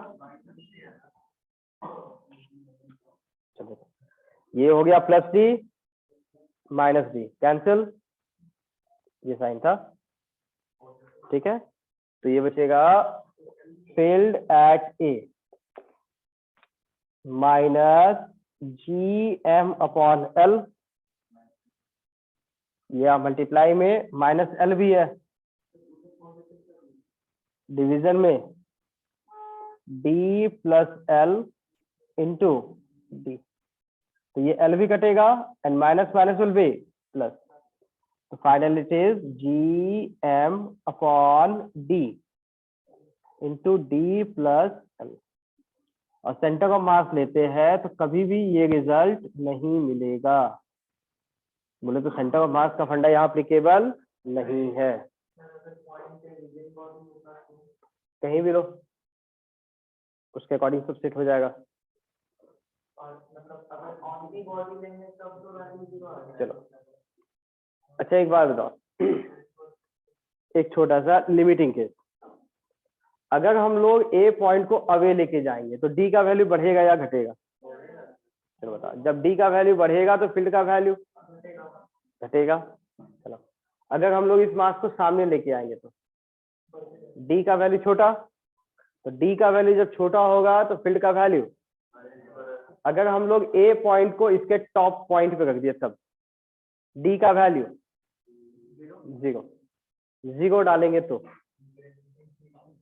S1: चलो ये हो गया plus d minus d, cancel, ये साइन था। ठीक है, तो ये बचेगा field at A minus gm upon l, ये मल्टीप्लाई में माइनस l भी है, डिवीजन में d plus l into d, तो ये l भी कटेगा and minus minus will be plus, तो final it is gm upon d into d plus l। और सेंटर ऑफ मास लेते हैं तो कभी भी ये रिजल्ट नहीं मिलेगा। बोले तो सेंटर ऑफ मास का फंडा यहाँ एप्लीकेबल नहीं है। कहीं भी लो, उसके अकॉर्डिंग सब सेट हो जाएगा। चलो अच्छा, एक बात बताओ, एक छोटा सा लिमिटिंग केस। अगर हम लोग ए पॉइंट को अवे लेके जाएंगे तो डी का वैल्यू बढ़ेगा या घटेगा? चलो बताओ, जब डी का वैल्यू बढ़ेगा तो फील्ड का वैल्यू घटेगा। चलो, अगर हम लोग इस मास को सामने लेके आएंगे तो डी का वैल्यू छोटा, तो डी का वैल्यू जब छोटा होगा तो फील्ड का वैल्यू। अगर हम लोग ए पॉइंट को इसके टॉप पॉइंट पे रख दिए तब डी का वैल्यू 0 0 डालेंगे तो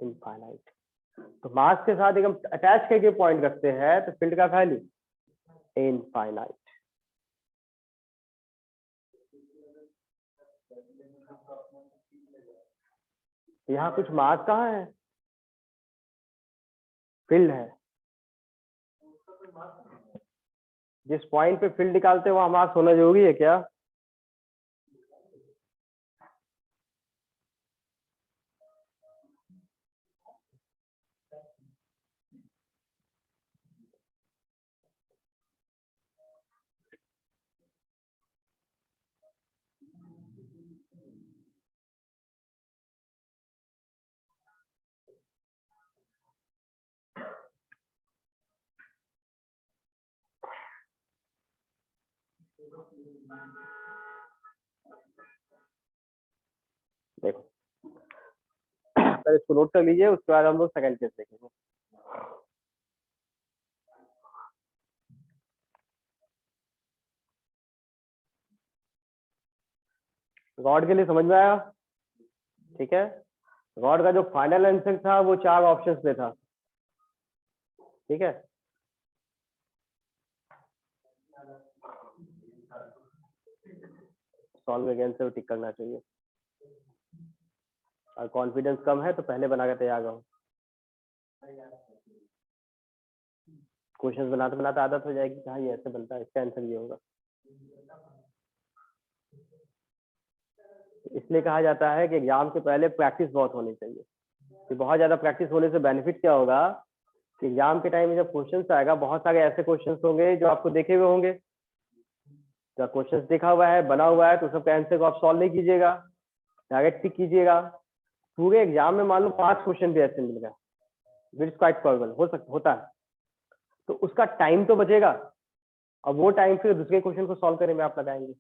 S1: इनफाइनाइट। तो मास के साथ एकदम अटैच करके पॉइंट रखते हैं तो फील्ड का वैल्यू इनफाइनाइट। यहाँ कुछ मास कहाँ है? फील्ड है। जिस पॉइंट पे फील्ड निकालते हैं वहां मास होना जरूरी है क्या? देखो पहले इसको नोट कर लीजिए, उसके बाद हम लोग सेकंड केस देखेंगे। रॉड के लिए समझ में आया? ठीक है, रॉड का जो फाइनल आंसर था वो 4 ऑप्शंस पे था। ठीक है, सॉल्व अगेन से टिक करना चाहिए। और कॉन्फिडेंस कम है तो पहले बना के तैयार रहो। क्वेश्चंस बनाते बनाते आदत हो जाएगी, हाँ ये ऐसे बनता है, इसका आंसर ये होगा। इसलिए कहा जाता है कि एग्जाम से पहले प्रैक्टिस बहुत होनी चाहिए। कि बहुत ज्यादा प्रैक्टिस होने से बेनिफिट क्या होगा कि एग्जाम के टाइम में जब क्वेश्चंस आएगा, बहुत सारे ऐसे क्वेश्चंस होंगे जो आपको देखे हुए होंगे। जब क्वेश्चंस देखा हुआ है, बना हुआ है, तो सबका आंसर को आप सॉल्व नहीं कीजिएगा, डायरेक्ट टिक कीजिएगा। पूरे एग्जाम में मान लो 5 क्वेश्चन भी ऐसे मिल गए, विच इज क्वाइट पॉसिबल, होता है, तो उसका टाइम तो बचेगा। अब वो टाइम फिर दूसरे क्वेश्चन को सॉल्व करने में आप लगाएंगे।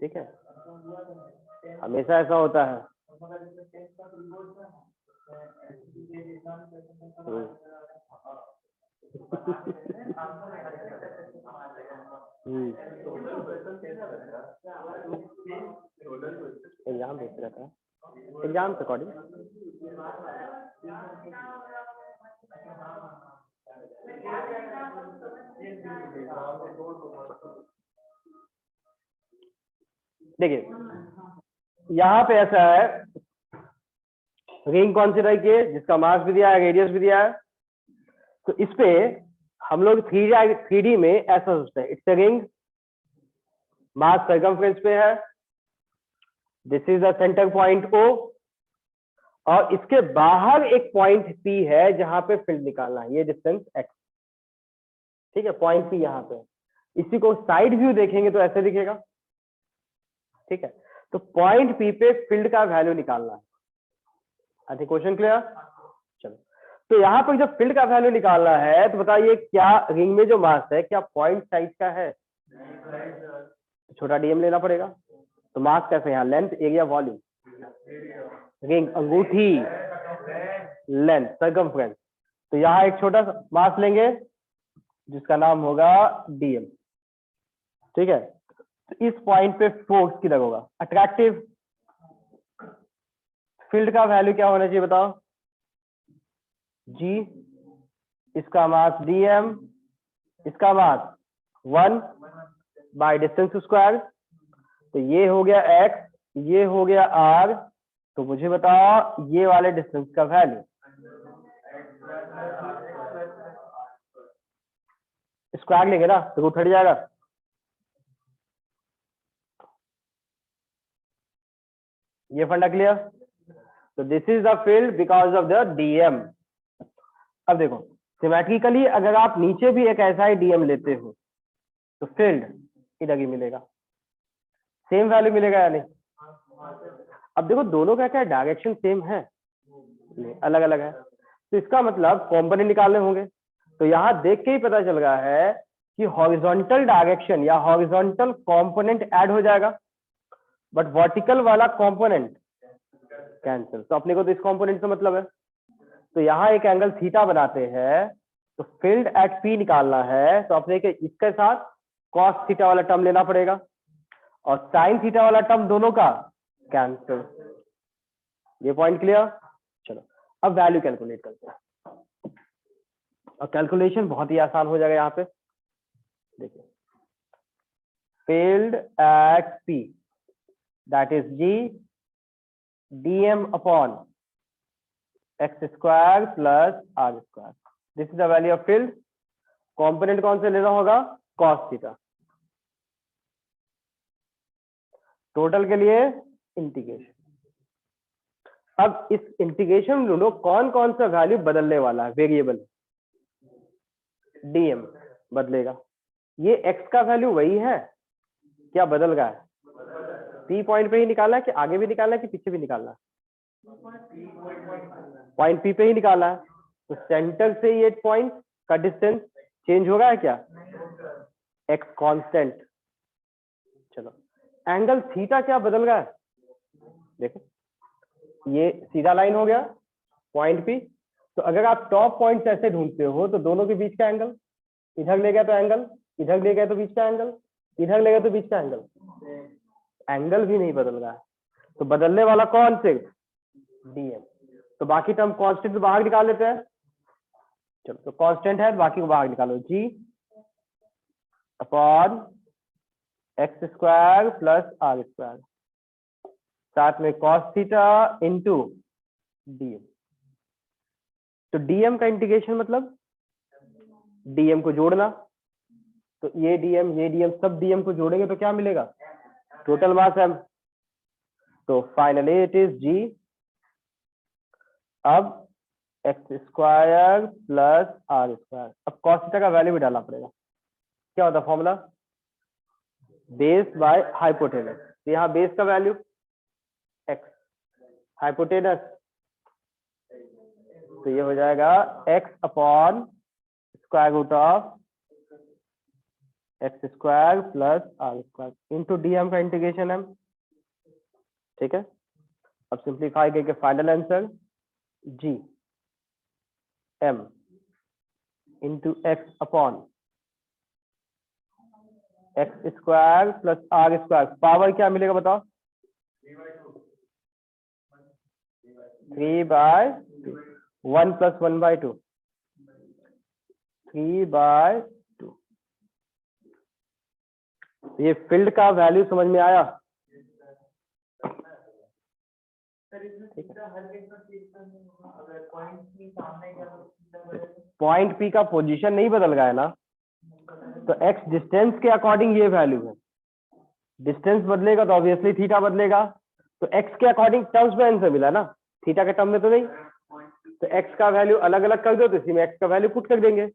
S1: ठीक है, हमेशा ऐसा होता है। एग्जाम देख रहा था, एग्जाम के अकॉर्डिंग। देखिए यहाँ पे ऐसा है, रिंग कंसीडर किए जिसका मास भी दिया है, रेडियस भी दिया है। तो इस पे हम लोग 3D में ऐसा सोचते हैं, it's a ring, mass circumference पे है, this is the centre point O, और इसके बाहर एक पॉइंट P है जहां पे फील्ड निकालना है, ये डिस्टेंस x। ठीक है, पॉइंट P यहाँ पे। इसी को साइड व्यू देखेंगे तो ऐसे दिखेगा। ठीक है, तो पॉइंट P पे फील्ड का वैल्यू निकालना है। I think question clear? चलो, तो यहाँ पर जब फील्ड का वैल्यू निकालना है तो बताइए क्या रिंग में जो मास है क्या पॉइंट साइज का है? छोटा डीएम लेना पड़ेगा। तो मास कैसे, यहाँ लेंथ, एरिया, वॉल्यूम, रिंग, अंगूठी, लेंथ, सर्कमफ्रेंस। तो यहाँ एक छोटा सा मास लेंगे जिसका नाम होगा डीएम। ठीक है, तो इस पॉइंट पे फोर्स किधर होगा? अट्रैक्टिव। फील्ड का वैल्यू क्या होना चाहिए बताओ? जी, इसका मास डीएम, इसका मास 1 बाय डिस्टेंस स्क्वायर। तो ये हो गया x, ये हो गया r। तो मुझे बताओ ये वाले डिस्टेंस का वैल्यू। स्क्वायर लेंगे ना तो रूट हट जाएगा। ये फंडा क्लियर। तो this is the field because of the DM. अब देखो सिमेट्रिकली अगर आप नीचे भी एक ऐसा ही डीएम लेते हो तो फील्ड इधर ही मिलेगा, सेम वैल्यू मिलेगा या नहीं। अब देखो दोनों का क्या डायरेक्शन सेम है, नहीं अलग अलग है, तो इसका मतलब कंपोनेंट निकालने होंगे। तो यहां देख के ही पता चल रहा है कि हॉरिजॉन्टल डायरेक्शन या हॉरिजॉन्टल कंपोनेंट ऐड हो जाएगा, बट वर्टिकल वाला कंपोनेंट कैंसिल। तो अपने को तो इस कंपोनेंट से मतलब है, तो यहां एक एंगल थीटा बनाते हैं, तो फील्ड एट पी निकालना है तो अपने के इसके साथ कॉस थीटा वाला टर्म लेना पड़ेगा और साइन थीटा वाला टर्म दोनों का कैंसिल। ये पॉइंट क्लियर। चलो अब वैल्यू कैलकुलेट करते हैं और कैलकुलेशन बहुत ही आसान हो जाएगा। यहाँ पे देखिए field at P that is G DM upon X square plus R square. This is the value of field. Component कौन से लेना होगा, कॉस थीटा। टोटल के लिए इंटीग्रेशन। अब इस इंटीग्रेशन में ढूंढो कौन कौन सा वैल्यू बदलने वाला है, वेरिएबल डीएम बदलेगा। ये एक्स का वैल्यू वही है, क्या बदल गया है? पी पॉइंट पे ही निकालना है कि आगे भी निकालना है कि पीछे भी निकालना है? पॉइंट पी पे ही निकाला है, तो सेंटर से ये पॉइंट का डिस्टेंस चेंज होगा है क्या, एक्स कांस्टेंट। चलो एंगल थीटा क्या बदल गया है, देखो ये सीधा लाइन हो गया पॉइंट पी। तो अगर आप टॉप पॉइंट ऐसे ढूंढते हो तो दोनों के बीच का एंगल, इधर ले गया तो एंगल, इधर ले गया तो बीच का एंगल, इधर ले गया तो बीच का एंगल, एंगल भी नहीं बदल रहा है। तो बदलने वाला कौन से, डीएम। तो बाकी टर्म कांस्टेंट बाहर निकाल लेते हैं। चलो तो कांस्टेंट है, बाकी को बाहर निकालो, G upon X square plus R square, साथ में कॉस थीटा इंटू डीएम। तो डीएम का इंटीग्रेशन मतलब डीएम को जोड़ना, तो ये डीएम सब डीएम को जोड़ेंगे तो क्या मिलेगा, टोटल मास एम। तो फाइनली इट इज जी। अब X square plus R square, अब कॉस थीटा का वैल्यू भी डालना पड़ेगा। क्या होता है फॉर्मूला, बेस बाय हाइपोटेनस। तो यहाँ बेस का वैल्यू एक्स, हाइपोटेनस तो ये हो जाएगा X upon square root of X square plus R square into DM का इंटीग्रेशन एम। ठीक है, अब सिंप्लीफाई करके final answer G M into X upon X square plus R square, power क्या मिलेगा बताओ, 3/1 प्लस 1/2, 3/2। ये फील्ड का वैल्यू समझ में आया। पॉइंट पी का पोजीशन नहीं बदल गया है ना, तो एक्स डिस्टेंस के अकॉर्डिंग ये वैल्यू है। डिस्टेंस बदलेगा तो ऑब्वियसली थीटा बदलेगा, तो एक्स के अकॉर्डिंग टर्म्स में आंसर मिला ना, थीटा के टर्म में तो नहीं। तो एक्स का वैल्यू अलग अलग कर दो तो इसी में एक्स का वैल्यू पुट कर देंगे।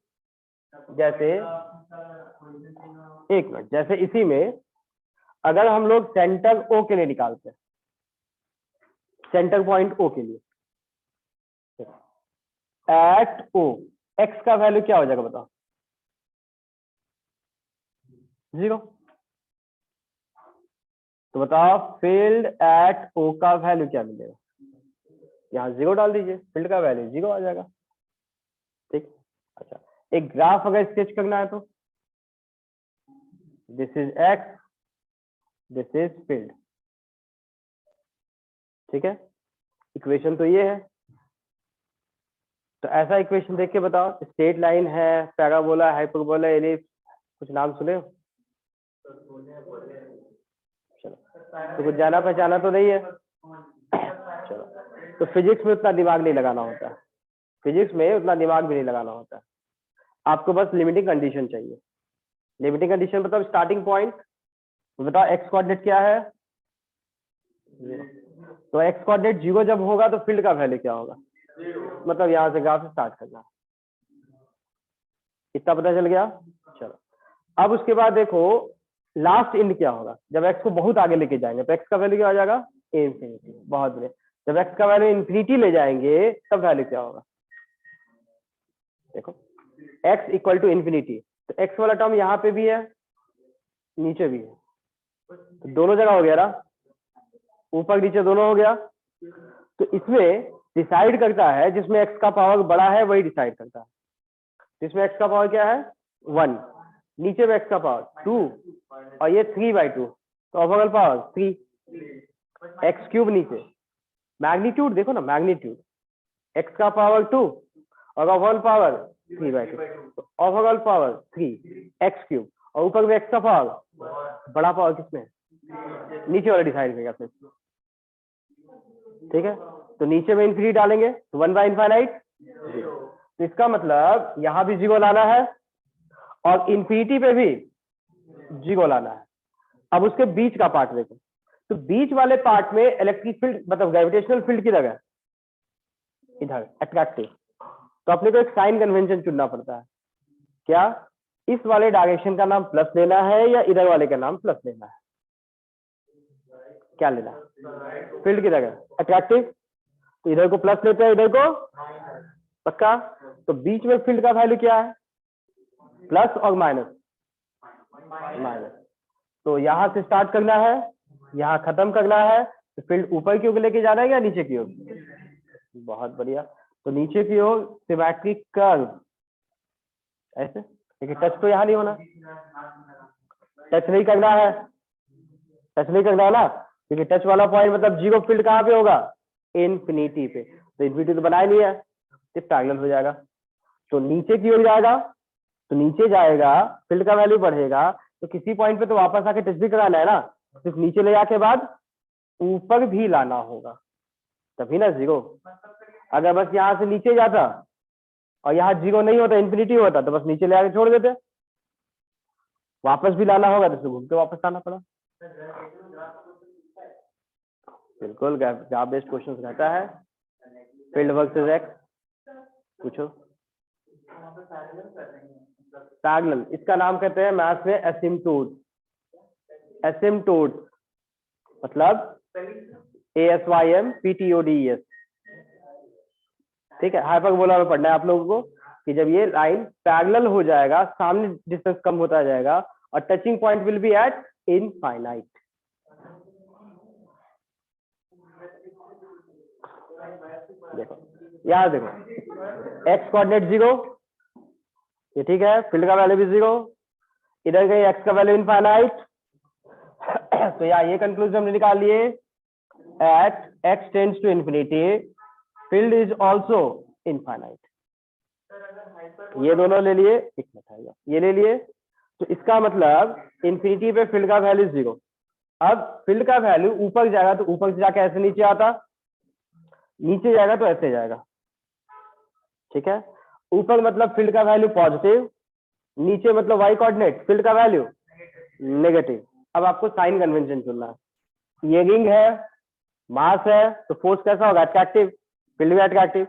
S1: जैसे एक मिनट, जैसे इसी में अगर हम लोग सेंटर ओ के लिए निकालते हैं, सेंटर पॉइंट ओ के लिए एट ओ, एक्स का वैल्यू क्या हो जाएगा बताओ, 0। तो बताओ फील्ड एट ओ का वैल्यू क्या मिलेगा, यहाँ 0 डाल दीजिए, फील्ड का वैल्यू 0 आ जाएगा। ठीक, अच्छा एक ग्राफ अगर स्केच करना है तो this is x, this is field. ठीक है, इक्वेशन तो ये है। तो ऐसा इक्वेशन देख के बताओ, स्ट्रेट लाइन है, पैराबोला, हाइपरबोला, एलिप्स, कुछ नाम सुने हो? चलो तो कुछ जाना पहचाना तो नहीं है। चलो तो फिजिक्स में उतना दिमाग नहीं लगाना होता, फिजिक्स में उतना दिमाग भी नहीं लगाना होता है, आपको बस लिमिटिंग कंडीशन चाहिए। लिमिटिंग कंडीशन मतलब स्टार्टिंग पॉइंट, बताओ एक्स कोऑर्डिनेट क्या है, 0। तो एक्स कोऑर्डिनेट 0 जब होगा तो फील्ड का वैल्यू क्या होगा, मतलब यहां से ग्राफ स्टार्ट करना। इतना पता चल गया। चलो अब उसके बाद देखो लास्ट एंड क्या होगा, जब एक्स को बहुत आगे लेके जाएंगे तो एक्स का वैल्यू क्या हो जाएगा, इंफिनिटी। बहुत बढ़िया। जब एक्स का वैल्यू इंफिनिटी ले जाएंगे तब वैल्यू क्या होगा, देखो x इक्वल टू इंफिनिटी, तो x वाला टर्म यहाँ पे भी है नीचे भी है, तो दोनों जगह हो गया ना, ऊपर नीचे दोनों हो गया। तो इसमें डिसाइड करता है, जिसमें x का पावर बड़ा है वही डिसाइड करता है। तो इसमें x का पावर क्या है 1, नीचे में x का पावर 2 और ये 3/2, तो ओवरऑल पावर 3, x क्यूब नीचे। मैग्नीट्यूड देखो ना, मैग्नीट्यूड x का पावर 2 और ओवरऑल पावर 3/2, तो ओवरऑल पावर 3 x क्यूब, और ऊपर में x का पावर, बड़ा पावर किसमें, नीचे वाला डिसाइड करेगा फिर। ठीक है, तो नीचे में इंफिनिटी डालेंगे तो 1/∞, तो इसका मतलब यहां भी 0 लाना है और इंफिनिटी पे भी 0 लाना है। अब उसके बीच का पार्ट देखो, तो बीच वाले पार्ट में इलेक्ट्रिक फील्ड मतलब ग्रेविटेशनल फील्ड किधर है, इधर अट्रैक्टिव। तो अपने को एक साइन कन्वेंशन चुनना पड़ता है, क्या इस वाले डायरेक्शन का नाम प्लस लेना है या इधर वाले का नाम प्लस लेना है, क्या लेना है, फील्ड किधर है अट्रैक्टिव, तो इधर को प्लस लेते हैं, इधर को पक्का। तो बीच में फील्ड का वैल्यू क्या है, प्लस और माइनस, माइनस। तो यहां से स्टार्ट करना है, यहां खत्म करना है, तो फील्ड ऊपर की ओर लेके जाना है या नीचे की ओर, बहुत बढ़िया। तो नीचे की ओर सिमेट्रिक कर्व ऐसे, लेकिन टच तो यहां नहीं होना, टच नहीं करना है, टच नहीं करना है ना, क्योंकि टच वाला पॉइंट मतलब 0 फील्ड कहां पे होगा, इंफिनिटी पे। तो इंफिनिटी तो बनाया नहीं है, तो पैरेलल हो जाएगा, तो नीचे की ओर जाएगा, तो नीचे जाएगा फील्ड का वैल्यू बढ़ेगा, तो किसी पॉइंट पे तो वापस आके टच भी कराना है ना, सिर्फ नीचे ले जाके बाद ऊपर भी लाना होगा, तभी ना 0। अगर बस यहां से नीचे जाता और यहाँ 0 नहीं होता, इंफिनिटी होता, तो बस नीचे ले आके छोड़ देते, वापस भी लाना होगा तो घूम के वापस आना पड़ा। बिल्कुल ग्राफ बेस्ड क्वेश्चन रहता है, फील्ड वर्सेस एक्स, पूछो। पैरेलल, इसका नाम कहते हैं मैथ्स में एसिम्प्टोट। एसिम्प्टोट मतलब ASYMPTODES, ठीक है। हाइपरबोला में पढ़ना है आप लोगों को कि जब ये लाइन पैरेलल हो जाएगा, सामने डिस्टेंस कम होता जाएगा और touching point will be eight infinite. देखो यार, देखो x कोऑर्डिनेट 0, ये ठीक है, फील्ड का वैल्यू भी 0, इधर गई x का वैल्यू इनफाइनाइट। तो यार ये कंक्लूजन हमने निकाल लिए, at x tends to infinity field is also infinite. ये दोनों ले लिए, एक मिनट आएगा, ये ले लिए, तो इसका मतलब इंफिनिटी पे फील्ड का वैल्यू 0। अब फील्ड का वैल्यू ऊपर जाएगा तो ऊपर से जाके ऐसे नीचे आता, नीचे जाएगा तो ऐसे जाएगा, ठीक है। ऊपर मतलब फील्ड का वैल्यू पॉजिटिव, नीचे मतलब y कोऑर्डिनेट फील्ड का वैल्यू नेगेटिव। अब आपको साइन कन्वेंशन चुनना है, ये रिंग है, मास है, तो फोर्स कैसा होगा, अट्रैक्टिव, फील्ड भी अट्रैक्टिव।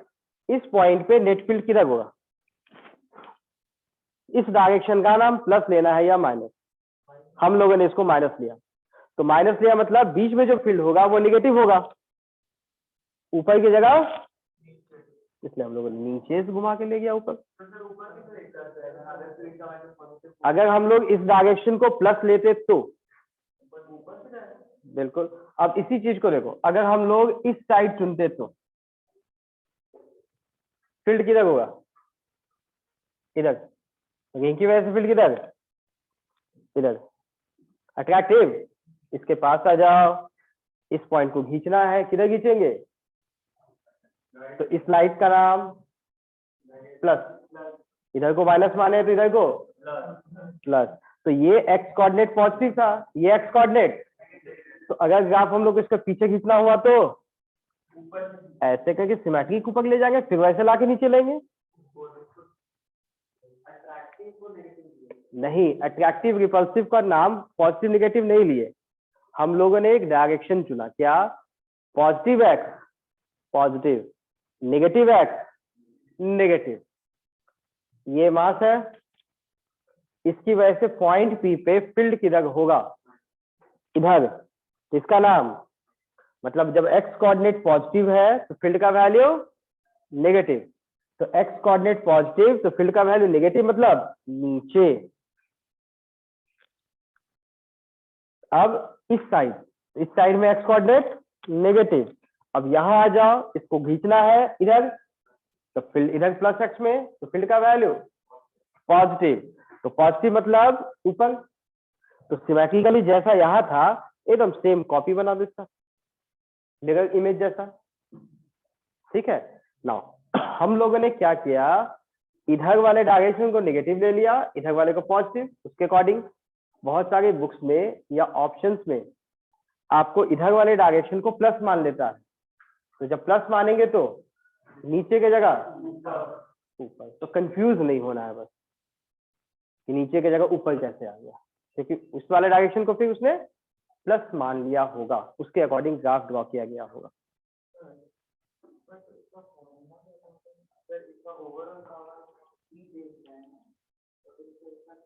S1: इस पॉइंट पे नेट फील्ड किधर होगा, इस डायरेक्शन का नाम प्लस लेना है या माइनस, हम लोगों ने इसको माइनस लिया, तो माइनस लिया मतलब बीच में जो फील्ड होगा वो नेगेटिव होगा, ऊपर की जगह, इसलिए हम लोगों ने नीचे से घुमा के ले गया ऊपर। अगर हम लोग इस डायरेक्शन को प्लस लेते तो, बिल्कुल। अब इसी चीज को देखो, अगर हम लोग इस साइड चुनते तो फील्ड किधर होगा, इधर, रिंग की वजह से फील्ड किधर, इधर, अट्रैक्टिव। इसके पास आ जाओ, इस पॉइंट को खींचना है, किधर खींचेंगे, तो इस लाइट का नाम प्लस, इधर को माइनस माने तो इधर को प्लस। तो ये एक्स कोऑर्डिनेट पॉजिटिव था, ये एक्स कोऑर्डिनेट, तो अगर ग्राफ हम लोग इसका पीछे खींचना हुआ तो ऐसे करके सिमेट्रिक ऊपर ले जाएंगे, फिर वैसे लाके नीचे लेंगे। नहीं, अट्रैक्टिव रिपल्सिव का नाम पॉजिटिव नेगेटिव नहीं लिए, हम लोगों ने एक डायरेक्शन चुना। क्या? Positive x positive, negative x negative. ये मास है, इसकी वजह से पॉइंट पी पे फील्ड किधर होगा? इधर। इसका नाम मतलब जब एक्स कोऑर्डिनेट पॉजिटिव है तो फील्ड का वैल्यू नेगेटिव, तो एक्स कोऑर्डिनेट पॉजिटिव तो फील्ड का वैल्यू नेगेटिव, मतलब नीचे। अब इस साइड में एक्स कोऑर्डिनेट नेगेटिव, अब यहां आ जाओ, इसको खींचना है इधर, तो फील्ड इधर प्लस एक्स में, तो फील्ड का वैल्यू पॉजिटिव, तो पॉजिटिव मतलब ऊपर। तो सिमेट्रिकली जैसा यहां था एकदम सेम कॉपी बना दो इसका, मिरर इमेज जैसा। ठीक है। नाउ हम लोगों ने क्या किया, इधर वाले डायरेक्शन को नेगेटिव ले लिया, इधर वाले को पॉजिटिव। उसके अकॉर्डिंग बहुत सारे बुक्स में या ऑप्शंस में आपको इधर वाले डायरेक्शन को प्लस मान लेता है, तो जब प्लस मानेंगे तो नीचे की जगह ऊपर। तो कंफ्यूज नहीं होना है बस कि नीचे की जगह ऊपर कैसे आ गया, क्योंकि उस वाले डायरेक्शन को फिर उसने प्लस मान लिया होगा, उसके अकॉर्डिंग ग्राफ ड्रॉ किया गया होगा।